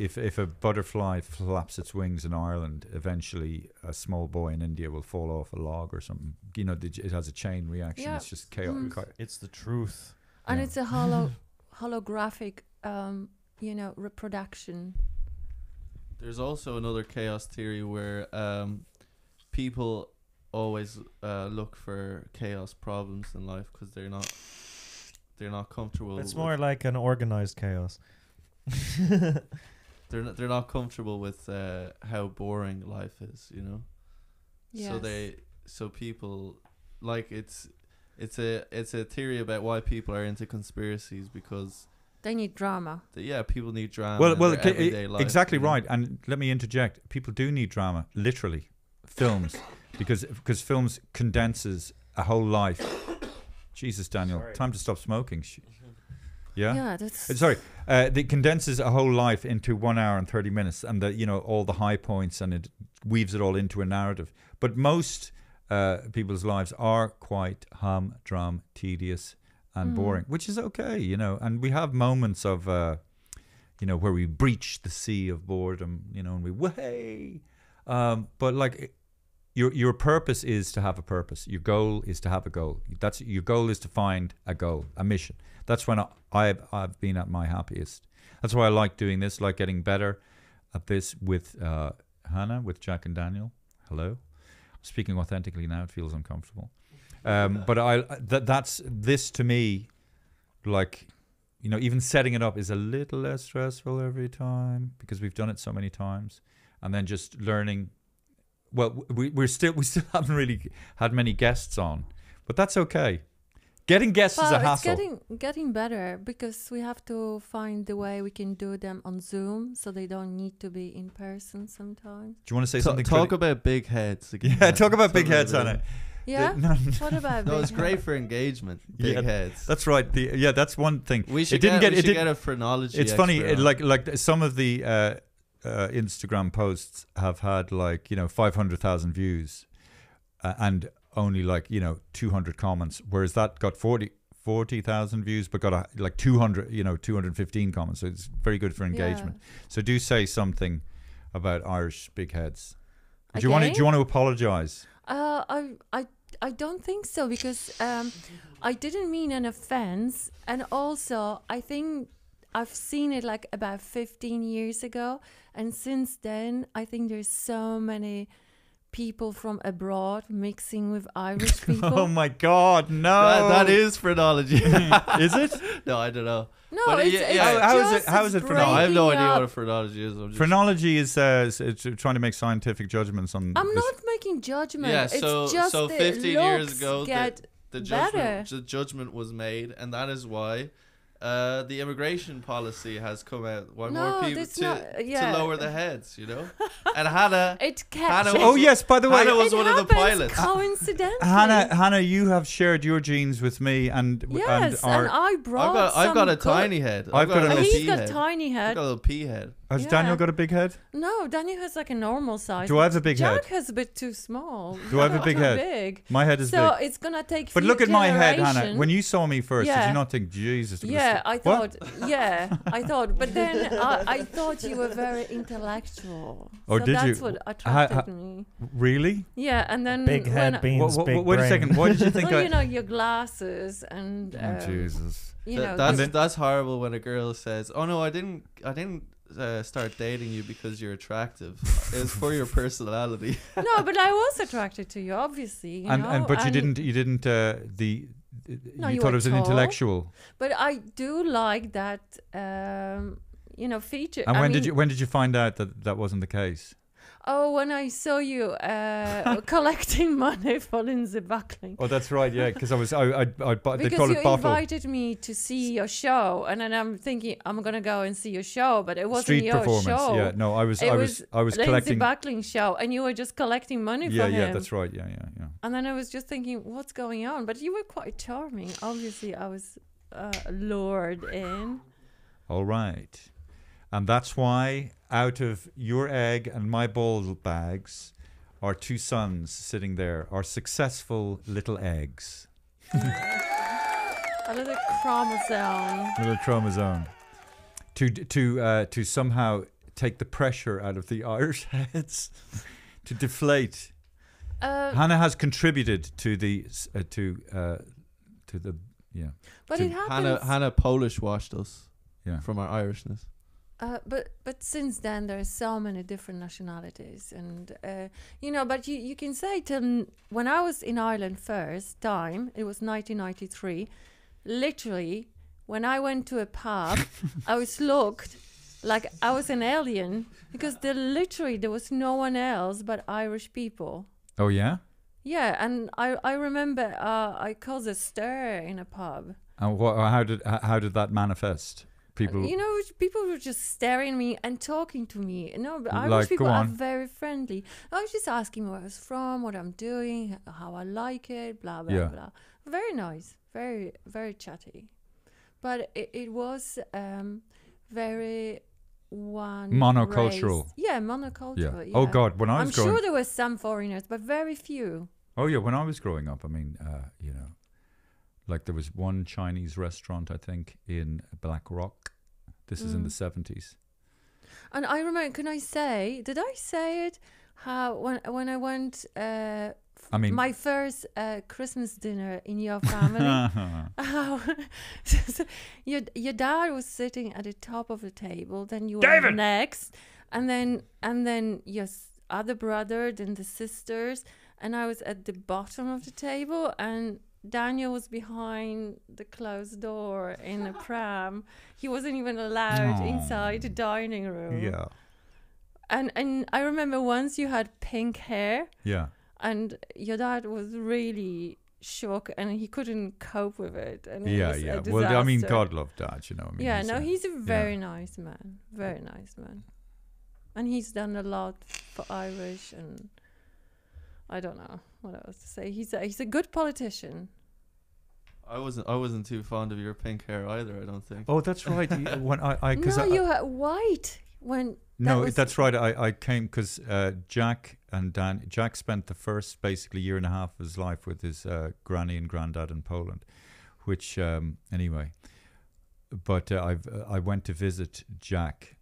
if a butterfly flaps its wings in Ireland, eventually a small boy in India will fall off a log or something. You know, it has a chain reaction. Yeah. It's just chaos. It's the truth. And Yeah. it's a holographic, reproduction. There's also another chaos theory where people always look for chaos problems in life because they're not comfortable. It's more like an organized chaos. They're not comfortable with how boring life is, you know. Yes. So people like it's a theory about why people are into conspiracies because They need drama. people need drama. Well, in their okay, everyday life, exactly you know? right. And let me interject. People do need drama, literally, films, because films condenses a whole life. Jesus, Daniel, Sorry. time to stop smoking. Yeah. Yeah, that's. Sorry, it condenses a whole life into 1 hour and 30 minutes, and all the high points, and it weaves it all into a narrative. But most people's lives are quite humdrum, tedious, and boring, which is okay, And we have moments of, where we breach the sea of boredom, and we way. But like, your purpose is to have a purpose. Your goal is to have a goal. Your goal is to find a goal, a mission. That's when I've been at my happiest. That's why I like doing this, like getting better at this with Hannah, with Jack and Daniel. Hello. Speaking authentically now, it feels uncomfortable. But that's this to me, like, even setting it up is a little less stressful every time because we've done it so many times, and then just learning. Well, we still haven't really had many guests on, but that's okay. Getting guests is a hassle. It's getting better because we have to find the way we can do them on Zoom, so they don't need to be in person sometimes. Do you want to say something? Talk about big heads again. Yeah, talk about big heads, Anna. Yeah. No, What about? No, big it's great head? for engagement. Big Yeah, heads. that's right. That's one thing. We should it didn't get a phrenology. It's funny, expert on. like some of the Instagram posts have had 500,000 views and only 200 comments, whereas that got 40,000 views but got 215 comments. So it's very good for engagement. So do say something about Irish big heads. Do you want to apologize? I don't think so because I didn't mean an offense, and also I think I've seen it like about 15 years ago, and since then I think there's so many people from abroad mixing with Irish people. Oh my God, no! That is phrenology. Is it? No, I don't know. No, But it's, yeah, it's yeah. How is it No, phrenology? I have no breaking idea what a up. phrenology is. I'm just Phrenology is it's trying to make scientific judgments on. I'm this. not making judgment. Yeah, it's so just so the 15 years looks ago get the better. judgment was made, and that is why the immigration policy has come out. Why No, more people that's to not- yeah. lower the heads, And Hannah, It Hannah can't. Oh yes, by the way, Hannah was It one of the happens pilots. coincidentally. Hannah, you have shared your genes with me, and Yes, and our. and I brought I've got a some tiny head. I've got a a little He's pea got head. tiny I've head. got a little pea head. Has Yeah. Daniel got a big head? No, Daniel has like a normal size. Do I have a big Jack head? has a bit too small. Do I have a Not big too head? Big. My head is So big. it's gonna take. But few look at my head, Hannah. generations. When you saw me first, did Yeah. you not think, Jesus? Yeah, I What? thought. Yeah, I thought. But then I thought you were very intellectual. Oh, so did that's you? what attracted me. Really? Yeah, and then Big head when means big Wait a brain. second. Why did you think well, your glasses and Oh, Jesus. That's horrible when a girl says, "Oh no, I didn't start dating you because you're attractive. It was for your personality." no, but I was attracted to you, obviously. But you didn't No, you you thought were it was an tall. intellectual. But I do like that, feature. And I when mean, did you find out that that wasn't the case? Oh, when I saw you collecting money for Lindsay Buckling. Oh, that's right. Yeah, because I they Because call you it bottle. invited me to see your show, and then I'm thinking I'm gonna go and see your show, but it wasn't Street your performance. show. Yeah, no, I was It Lindsay Lindsay Buckling's show, and you were just collecting money Yeah, from him. yeah, that's right. Yeah. And then I was just thinking, what's going on? But you were quite charming. Obviously, I was lured in. All right. And that's why out of your egg and my ball bags are two sons sitting there, are successful little eggs. A little chromosome. Little chromosome. To somehow take the pressure out of the Irish heads, to deflate. Hannah has contributed to the yeah. But to it happens. Hannah Polish washed us from our Irishness. But since then there are so many different nationalities, and but you can say till when I was in Ireland first time, it was 1993. Literally, when I went to a pub, I was looked like I was an alien because there was no one else but Irish people. Oh yeah. Yeah, and I remember I caused a stir in a pub. And how did that manifest? People, people were just staring at me and talking to me. But Irish Like, people go are on. very friendly. I was just asking where I was from, what I'm doing, how I like it, blah, blah, Yeah. blah. Very nice, very, very chatty. But it was very one Monocultural. race. Yeah, monocultural. Yeah. Oh God, when I was I'm growing sure there were some foreigners, but very few. Oh yeah, when I was growing up, I mean, like there was one Chinese restaurant, I think, in Black Rock. This is in the 70s. And I remember, did I say it? How when I went, my first Christmas dinner in your family, how your dad was sitting at the top of the table, then you were next, and then your other brother, then the sisters, and I was at the bottom of the table, and Daniel was behind the closed door in a pram. He wasn't even allowed inside the dining room. Yeah. And I remember once you had pink hair. Yeah. And your dad was really shocked and he couldn't cope with it. And it Yeah, was yeah. a Well, I mean, disaster. God love Dad, I mean. Yeah, he's a very nice man. Very nice man. And he's done a lot for Irish, and I don't know what else to say. He's a good politician. I wasn't too fond of your pink hair either, I don't think. Oh, that's right. When You had white when. That's right. I came because Jack spent the first basically year and a half of his life with his granny and granddad in Poland, which anyway. But I went to visit Jack,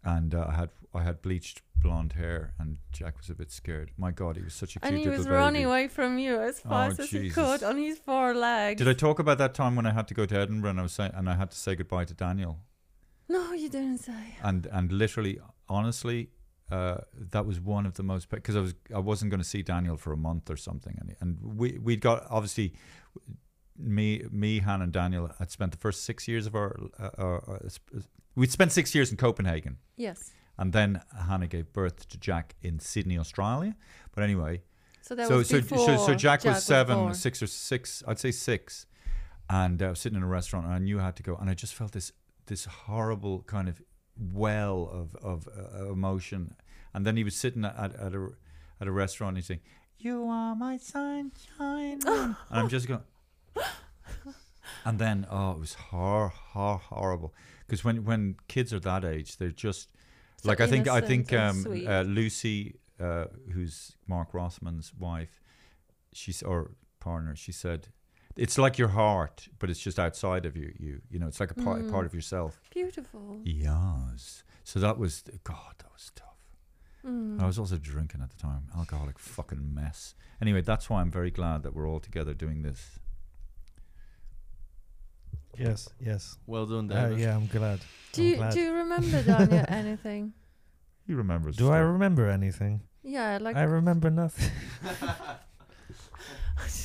and I had bleached blonde hair, and Jack was a bit scared. My God, he was such a cute And he little was baby. running away from you as fast as he Jesus. could on his four legs. Did I talk about that time when I had to go to Edinburgh and I had to say goodbye to Daniel? No, you didn't say. And literally, honestly, that was one of the most, because I wasn't going to see Daniel for a month or something, and we'd got, obviously, me, Hannah, and Daniel had spent the first 6 years of we'd spent 6 years in Copenhagen. Yes. And then Hannah gave birth to Jack in Sydney, Australia. But anyway, so Jack was seven, born. 6 or 6, I'd say 6, and I was sitting in a restaurant, and I knew I had to go, and I just felt this horrible kind of well of emotion. And then he was sitting at a restaurant, and he's saying, "You are my sunshine," and I'm just going. And then it was horrible, because when kids are that age, they're just So like I think innocent and sweet. Lucy, who's Mark Rossman's wife, or partner, she said, it's like your heart, but it's just outside of you. You know, it's like a part of yourself. Beautiful. Yes. So that was tough. I was also drinking at the time, alcoholic fucking mess. Anyway, that's why I'm very glad that we're all together doing this. Yes. Well done, David. Yeah, I'm glad. Do you remember, Daniel, anything? He remembers. Do I stuff. remember anything? Yeah, like I remember nothing.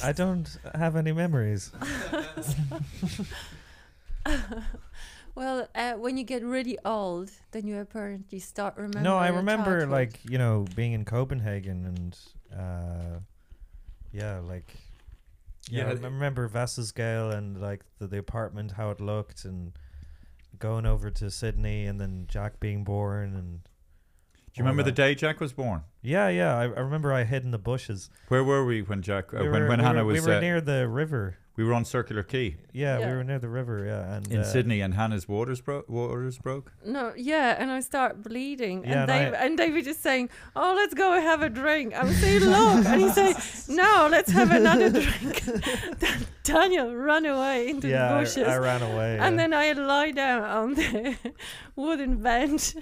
I don't have any memories. Well, when you get really old, then you apparently start remembering. No, I your remember childhood. like, you know, being in Copenhagen and yeah, like yeah, I remember Vassasgale and like the apartment, how it looked, and going over to Sydney and then Jack being born. And Do you remember the day Jack was born? Yeah, I remember I hid in the bushes. Where were we when Jack? When we Hannah were, was? we were near the river. We were on Circular Quay Yeah, Yeah. we were near the river. Yeah, and in Sydney, and Hannah's waters broke. No, yeah, and I start bleeding, Yeah, and David is saying, "Oh, let's go have a drink." I'm saying, "Look," and he's saying, "No, let's have another drink." Then Daniel ran away into the bushes, I ran away. and then I lie down on the wooden bench,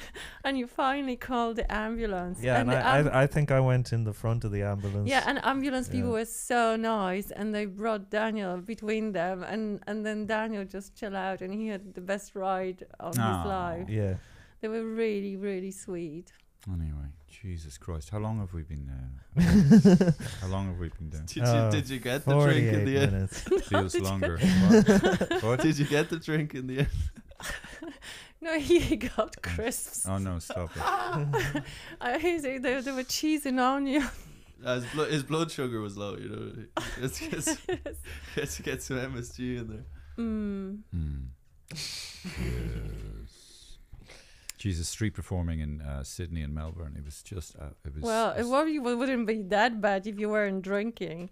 and you finally call the ambulance. yeah, and the I think I went in the front of the ambulance. yeah, and ambulance people Yeah. were so nice, and they brought Daniel between them, and then Daniel just chill out, and he had the best ride of his Aw. life. Yeah. They were really, really sweet. Anyway, Jesus Christ, how long have we been there? How long have we been there? Did you get the drink in 48 the end? minutes. Feels longer. What? Did you get the drink in the end? No, he got crisps. Oh no, stop it. There were cheese and onion. His blood sugar was low, you know. Let's get some MSG in there. Mm. Yes. Jesus, street performing in Sydney and Melbourne. It was just. It was. Well, it wouldn't be that bad if you weren't drinking.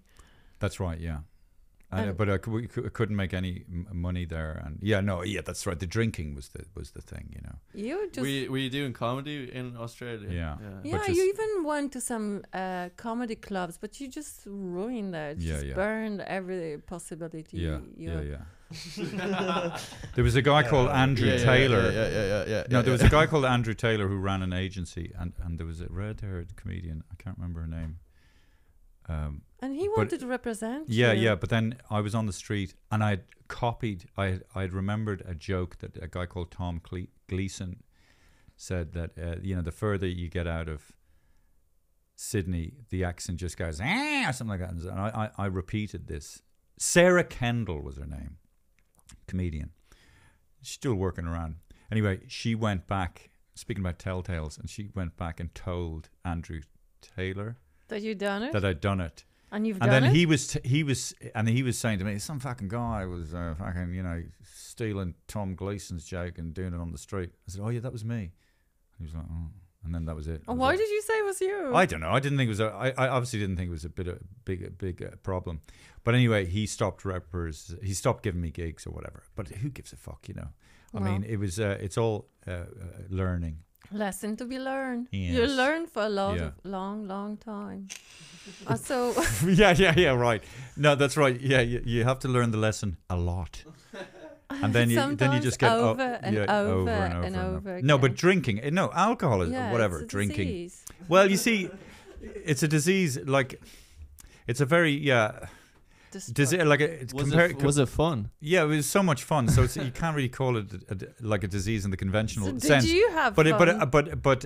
That's right. Yeah. And- But I couldn't make any money there, and that's right. The drinking was the thing, you know. You just Were you doing comedy in Australia? Yeah. yeah, but you just- even went to some comedy clubs, but you just ruined that. Yeah, Just yeah. burned every possibility. Yeah, you yeah. There was a guy called Andrew Taylor. Yeah. No, there was a guy called Andrew Taylor who ran an agency, and there was a red-haired comedian. I can't remember her name. And he wanted to represent Yeah, you. yeah. But then I was on the street, and I'd copied. I'd remembered a joke that a guy called Tom Gleeson said that the further you get out of Sydney, the accent just goes or something like that. And I repeated this. Sarah Kendall was her name, comedian. She's still working around. Anyway, she went back. Speaking about telltales, and she went back and told Andrew Taylor That you done it, that I'd done it. and you've And done then it. he was saying to me, some fucking guy was fucking stealing Tom Gleeson's joke and doing it on the street. I said, oh yeah, that was me. He was like, oh, and then that was it. And why did you say it was you? I don't know. I didn't think it was. I obviously didn't think it was a big problem. But anyway, he stopped He stopped giving me gigs or whatever. But who gives a fuck, you know? I mean, it was. It's all learning. Lesson to be learned. Yes. You learn for a Yeah. long time. So yeah, right. No, that's right. Yeah, you have to learn the lesson a lot. And then you sometimes just get over and over and and over No, again. but drinking, no, alcohol is yeah, whatever. it's a Drinking. disease. Well, you see, it's a disease. Like, it's a very disease. Like it's Was it fun? Yeah, it was so much fun. So you can't really call it like a disease in the conventional So sense. did you have but fun? but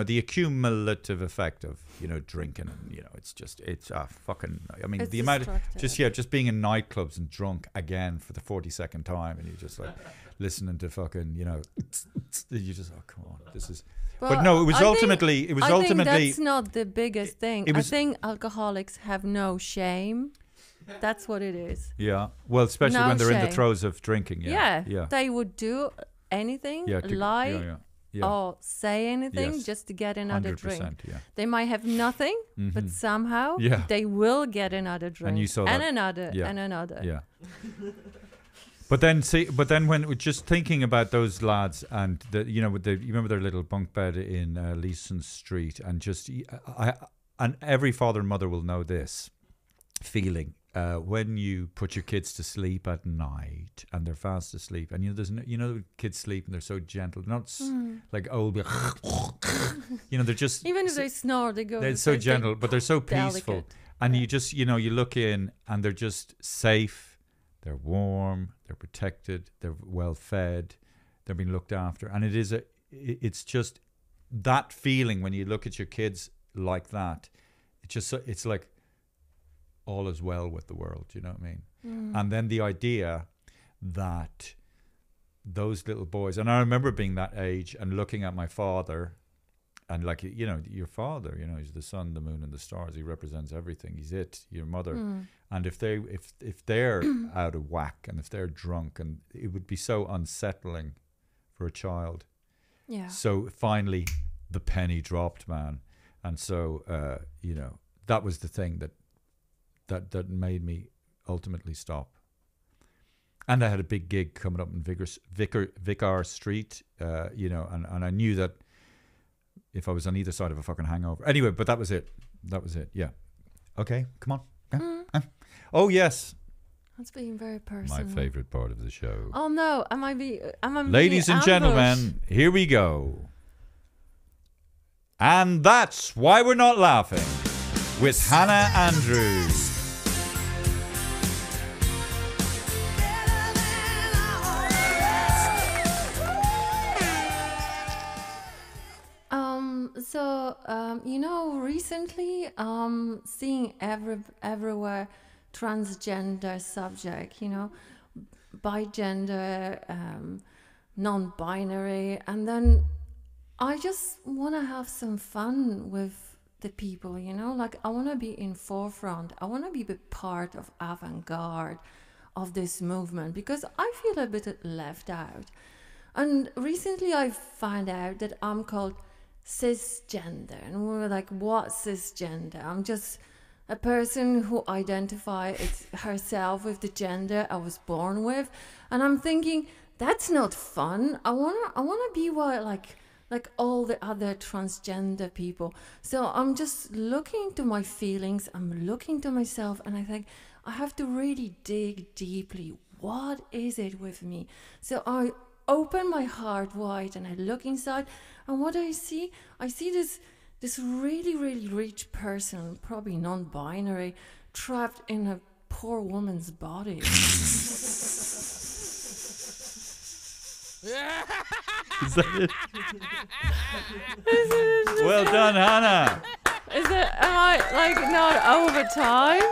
the accumulative effect of drinking, and it's fucking. I mean, It's the amount of destructive. just being in nightclubs and drunk again for the 42nd time, and you're just like listening to fucking you just come on, this is. But no, it was I think- ultimately. It was I think ultimately. that's not the biggest thing. It I was- think alcoholics have no shame. That's what it is. Yeah. Well, especially No when they're in the shame. throes of drinking. Yeah. Yeah. They would do anything, Yeah. lie, Yeah. or say anything Yes. just to get another drink. 100%. Yeah. They might have nothing, but Mhm. somehow Yeah. they will get another drink. you saw and that. another, Yeah. and another. Yeah. But then when we're just thinking about those lads and you remember their little bunk bed in Leeson Street, and just and every father and mother will know this feeling when you put your kids to sleep at night and they're fast asleep, and kids sleep and they're so gentle, they're not like old, they're just Even if they snore, they go. they're so gentle, but they're so peaceful, delicate. and you just you look in and they're just safe. They're warm, they're protected, they're well fed, they're being looked after. And it's just that feeling when you look at your kids like that. It's like all is well with the world. You know what I mean? And then the idea that those little boys, and I remember being that age and looking at my father, and like, you know, your father, you know, he's the sun, the moon, and the stars. He represents everything. He's it. Your mother, and if they're out of whack and if they're drunk, and it would be so unsettling for a child. Yeah. So finally, the penny dropped, man, and so you know, that was the thing that made me ultimately stop. And I had a big gig coming up in Vicar Street, you know, and I knew that if I was on either side of a fucking hangover. Anyway, but that was it. That was it. Yeah. Okay, come on. Oh, yes. That's being very personal. My favorite part of the show. Oh no, am I Ladies and gentlemen, here we go. And that's why we're not laughing with Hannah Andrews. You know, recently, seeing everywhere transgender subject, you know, bigender, non-binary, and then I just want to have some fun with the people, you know, like I want to be in forefront. I want to be a part of avant-garde of this movement because I feel a bit left out. And recently I found out that I'm called cisgender, and we were like, what cisgender? I'm just a person who identifies herself with the gender I was born with. And I'm thinking, that's not fun. I wanna be what like all the other transgender people. So I'm just looking to my feelings, I'm looking to myself, and I think I have to really dig deeply. What is it with me? So I open my heart wide and I look inside, and what I see this really, really rich person, probably non-binary, trapped in a poor woman's body. Is that it? Well done, Hannah. Am I like not over time?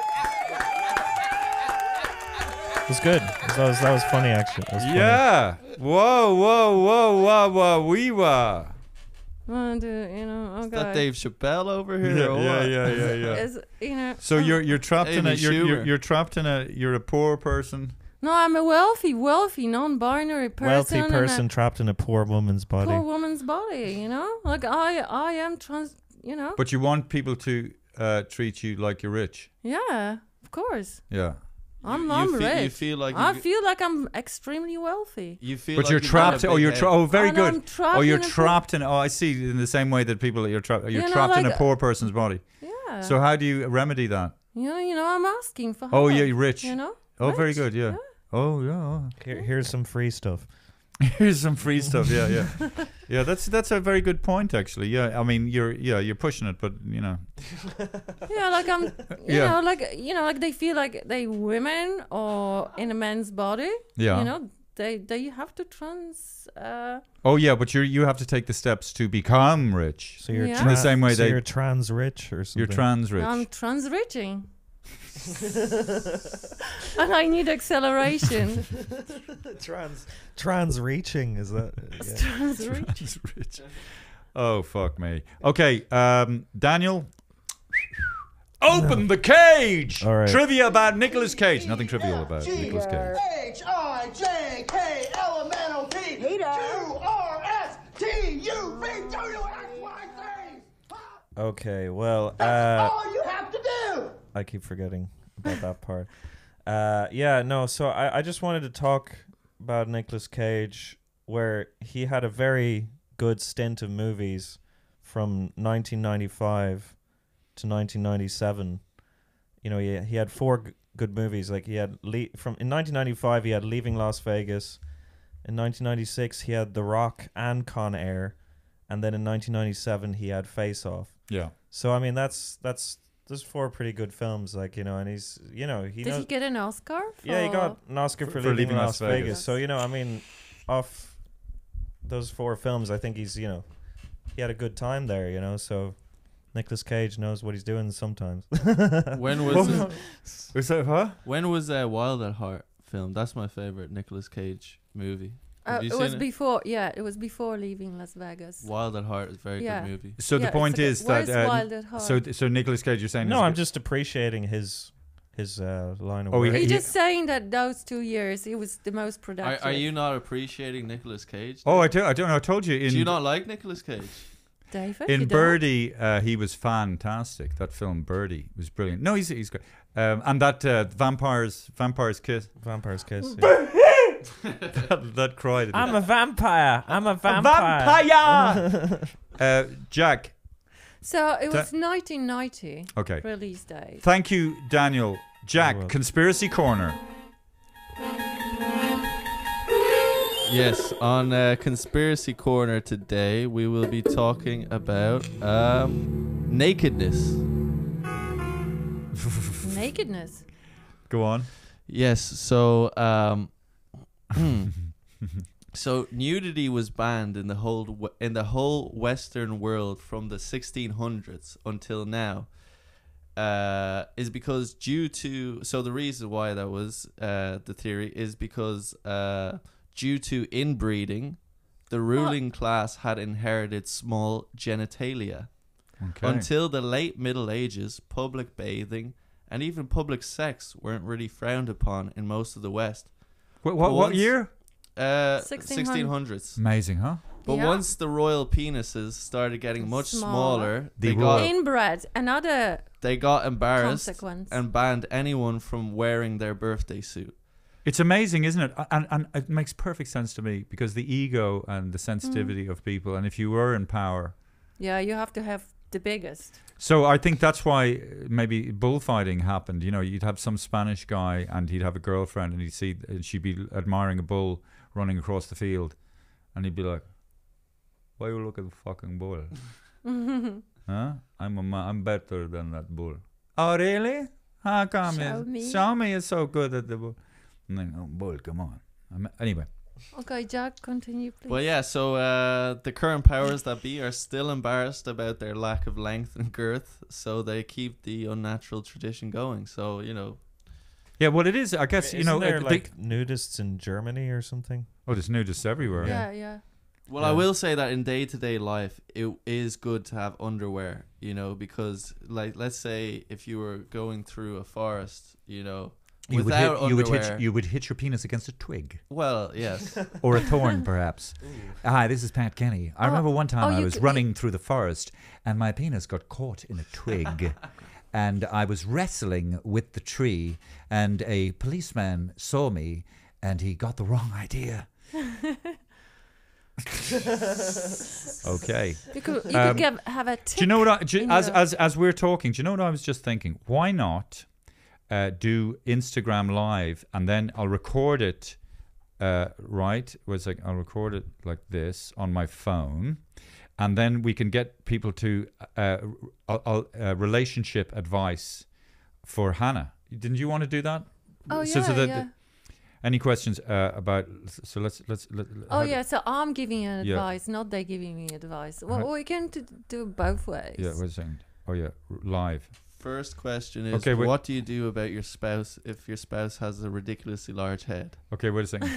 It was good. That was funny, actually. It was funny. Yeah. Whoa, we were. You know, okay. Is that Dave Chappelle over here? Or what? Yeah. Is, you know, So you're trapped in a Amy Schumer. you're trapped in a you're a poor person. no, I'm a wealthy, non-binary person. Wealthy in person a trapped in a poor woman's body. poor woman's body. You know, like I am trans. You know. But you want people to treat you like you're rich. Yeah, of course. Yeah. I'm You rich. feel like I feel like I'm extremely wealthy. you feel. But like you're you've trapped. got a Oh, big you're head. very And good. I'm trapped Oh, you're in a trapped in. Oh, I see. In the same way that people you're trapped. You're You know, trapped in a like, poor person's body. Yeah. So how do you remedy that? you know, I'm asking for help. Oh, yeah, you're rich. You know. Oh, very Rich, good. Yeah. Oh, yeah. Here's some free stuff. Here's some free stuff. Yeah. Yeah, that's a very good point, actually. Yeah, I mean, you're pushing it, but you know. Yeah, like I'm. Yeah. You know, like they feel like they women or in a man's body. Yeah. You know, they have to trans. Oh yeah, but you have to take the steps to become rich. So you're Yeah. In the same way you're trans rich or something. You're trans rich. I'm trans-riching. And I need acceleration. trans reaching, is that? It's trans-riching. Trans rich. Oh fuck me. Okay, Daniel. Open the cage. All right. Trivia about Nicolas Cage. Nothing trivial about Nicolas Cage. HIJKLMNOP QRSTUVWXYZ. Okay, well, All you have to do. I keep forgetting about that part. Yeah, no, so I just wanted to talk about Nicolas Cage, where he had a very good stint of movies from 1995 to 1997. You know, he had four good movies. Like he had in 1995 he had Leaving Las Vegas. In 1996 he had The Rock and Con Air, and then in 1997 he had Face Off. Yeah. So I mean that's those four pretty good films, like, you know, and he's, you know, Did he get an Oscar? yeah, he got an Oscar for Leaving Las Vegas. So, you know, I mean, off those four films, I think he's, you know, he had a good time there, you know, so Nicolas Cage knows what he's doing sometimes. When was Was that huh? when was Wild at Heart filmed? That's my favorite Nicolas Cage movie. Have you It seen was it? before. Yeah, it was before leaving Las Vegas. Wild at Heart is a very Yeah. good movie. So Yeah, the point it's is okay. that Where's Wild at Heart? so Nicolas Cage, you're saying No, is I'm good. just appreciating his line of Oh, work. He's he- just saying that those 2 years he was the most productive. Are you not appreciating Nicolas Cage? Oh, I don't know. I told you Do you in not like Nicolas Cage? David? You in don't? Birdie, he was fantastic. That film Birdie was brilliant. No, he's great. And that Vampire's Kiss. Vampire's Kiss. that cried. At I'm a vampire. I'm a vampire. Jack. So it was 1990 Okay. release date. Thank you, Daniel. Jack, welcome. Conspiracy Corner. Yes, on Conspiracy Corner today, we will be talking about nakedness. Nakedness. Go on. Yes, so so nudity was banned in the whole Western world from the 1600s until now. Is because the reason why that was the theory is because due to inbreeding, the ruling class had inherited small genitalia. Okay. Until the late Middle Ages, public bathing and even public sex weren't really frowned upon in most of the West. What once- year? 1600s. Amazing, huh? But Yeah. once the royal penises started getting much smaller, The royal- Inbred. Another they got embarrassed consequence. and banned anyone from wearing their birthday suit. It's amazing, isn't it? And it makes perfect sense to me because the ego and the sensitivity of people, and if you were in power. Yeah, you have to have the biggest. So I think that's why maybe bullfighting happened. You know, you'd have some Spanish guy and he'd have a girlfriend and she'd be admiring a bull running across the field, and he'd be like, "Why you look at the fucking bull? Huh? I'm better than that bull." "Oh, really? How come? Show me you're so good at the bull." And then, "Oh, bull, come on." Anyway. Okay, Jack, continue, please. Well, yeah, so the current powers that be are still embarrassed about their lack of length and girth, so they keep the unnatural tradition going. So, you know. Yeah, well, it is. I guess, you know. Isn't there like nudists in Germany or something? Oh, there's nudists everywhere. Yeah. Well, I will say that in day-to-day life, it is good to have underwear, you know, because, like, let's say if you were going through a forest, you know, without underwear. You would hit your penis against a twig. Well, yes. Or a thorn, perhaps. Hi, this is Pat Kenny. I remember one time I was running through the forest and my penis got caught in a twig. And I was wrestling with the tree and a policeman saw me and he got the wrong idea. Okay. You could have a tick. Do you know what? As we're talking, do you know what I was just thinking? Why not do Instagram Live and then I'll record it. Right? Was like I'll record it like this on my phone, and then we can get people to relationship advice for Hannah. Didn't you want to do that? Oh yeah. Any questions about? So let's. So I'm giving an advice, not they giving me advice. Well, we can do both ways. Yeah, wait a second. Oh yeah, live. First question is, Okay, what do you do about your spouse if your spouse has a ridiculously large head? Okay, wait a second.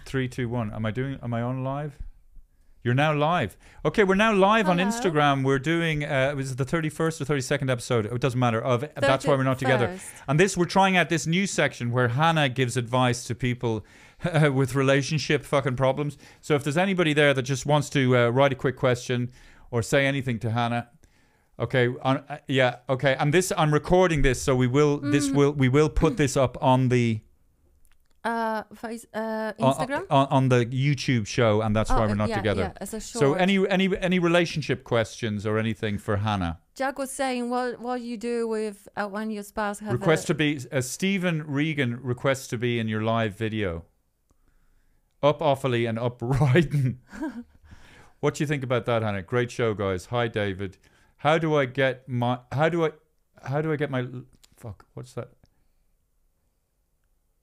3, 2, 1. Am I on live? You're now live. Okay, we're now live on Instagram. We're doing, it was the 31st or 32nd episode. It doesn't matter. Of That's Why We're Not Together. And we're trying out this new section where Hannah gives advice to people with relationship fucking problems. So if there's anybody there that just wants to write a quick question or say anything to Hannah. Okay, okay. And I'm recording this, so we will put this up on the Instagram on the YouTube show, and that's why we're not together. Yeah, as a short. So any relationship questions or anything for Hannah? Jack was saying what you do with when your spouse has to be Stephen Regan requests to be in your live video. Up awfully and up riding. What do you think about that, Hannah? Great show, guys. Hi, David. How do I get my How do I get my fuck? What's that?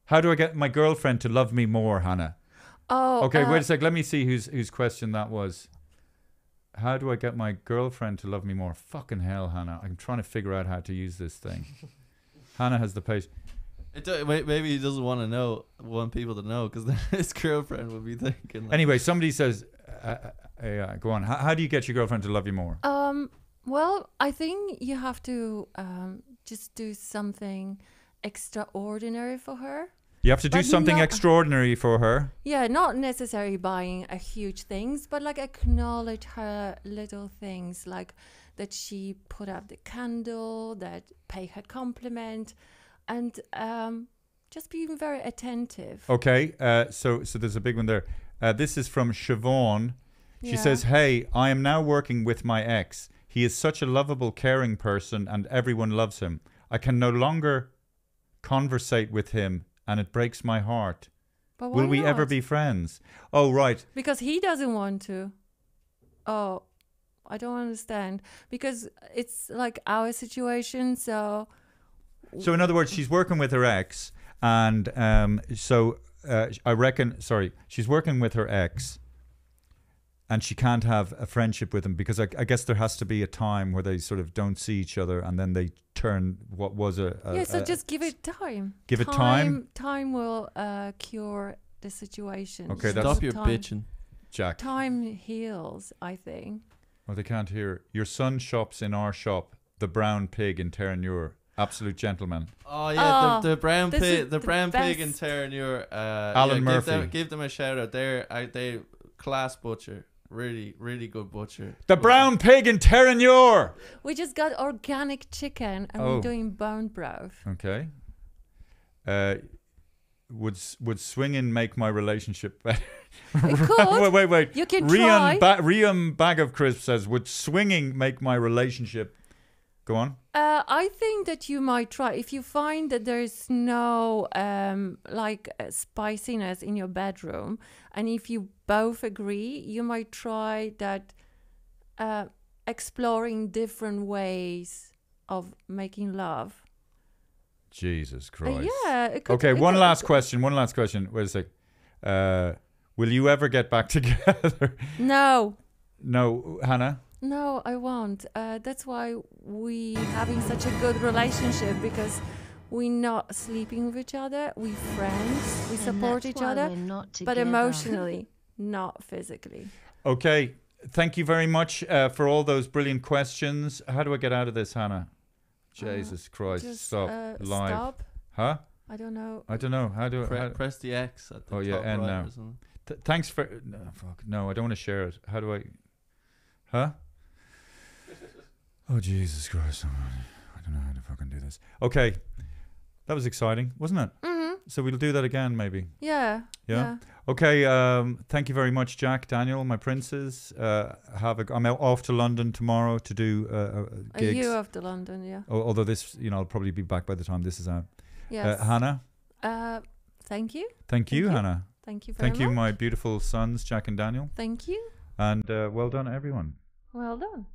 How do I get my girlfriend to love me more, Hannah? Oh. Okay, wait a sec. Let me see whose question that was. How do I get my girlfriend to love me more? Fucking hell, Hannah. I'm trying to figure out how to use this thing. Hannah has the patience. Maybe he doesn't want people to know, because then his girlfriend would be thinking. Like, Anyway, somebody says, go on. How do you get your girlfriend to love you more? Well, I think you have to just do something extraordinary for her. You have to do But something not- extraordinary for her. Yeah, not necessarily buying a huge things, but like acknowledge her little things, like that she put up the candle, that pay her compliment, and just being very attentive. Okay, so there's a big one there. This is from Siobhan. She Yeah. says, "Hey, I am now working with my ex. He is such a lovable, caring person, and everyone loves him. I can no longer conversate with him, and it breaks my heart. But why Will we ever not? be friends?" Oh, right. Because he doesn't want to. Oh, I don't understand. Because it's like our situation, so... So in other words, she's working with her ex, and I reckon, she's working with her ex, and she can't have a friendship with him because I guess there has to be a time where they sort of don't see each other, and then they turn what was so just give it time. Give it time? Time will cure the situation. Okay, Just that's- stop your time. bitching. Jack. Time heals, I think. Oh, they can't hear. Your son shops in our shop, the Brown Pig in Terranure. Absolute gentleman. Oh yeah, Oh, the brown this pig, is the the brown pig in best. Terranure. Alan Murphy. Give them a shout out. They class butcher, really good butcher. The Brown Pig in Terranure. We just got organic chicken and Oh. we're doing bone broth. Okay. Would swinging make my relationship better? It could. wait. You can try. Riam Bag of Crisp says, "Would swinging make my relationship?" Go on. I think that you might try if you find that there's no spiciness in your bedroom, and if you both agree, you might try that exploring different ways of making love. Jesus Christ. Yeah. It could, Okay, it one could- last question. Wait a sec. Will you ever get back together? No. No, Hannah? No, I won't. That's why we having such a good relationship, because we're not sleeping with each other. We friends. We support each other, but emotionally, not physically. Okay, thank you very much for all those brilliant questions. How do I get out of this, Hannah? Jesus Christ, Just stop. Live. stop. Huh? I don't know. I don't know. How do I... Press the X at the Oh, yeah, top end right now. or something. Thanks for... No, fuck. No, I don't want to share it. How do I... Huh? Oh, Jesus Christ. I don't know how to fucking do this. Okay. That was exciting, wasn't it? Mm-hmm. So we'll do that again, maybe. Yeah. Yeah? Okay. Thank you very much, Jack, Daniel, my princes. I'm off to London tomorrow to do Are gigs. you off to London? Yeah. Although this, I'll probably be back by the time this is out. Yes. Hannah? Thank you. Thank you, you. Hannah. Thank you very much. Thank you, my beautiful sons, Jack and Daniel. Thank you. And well done, everyone. Well done.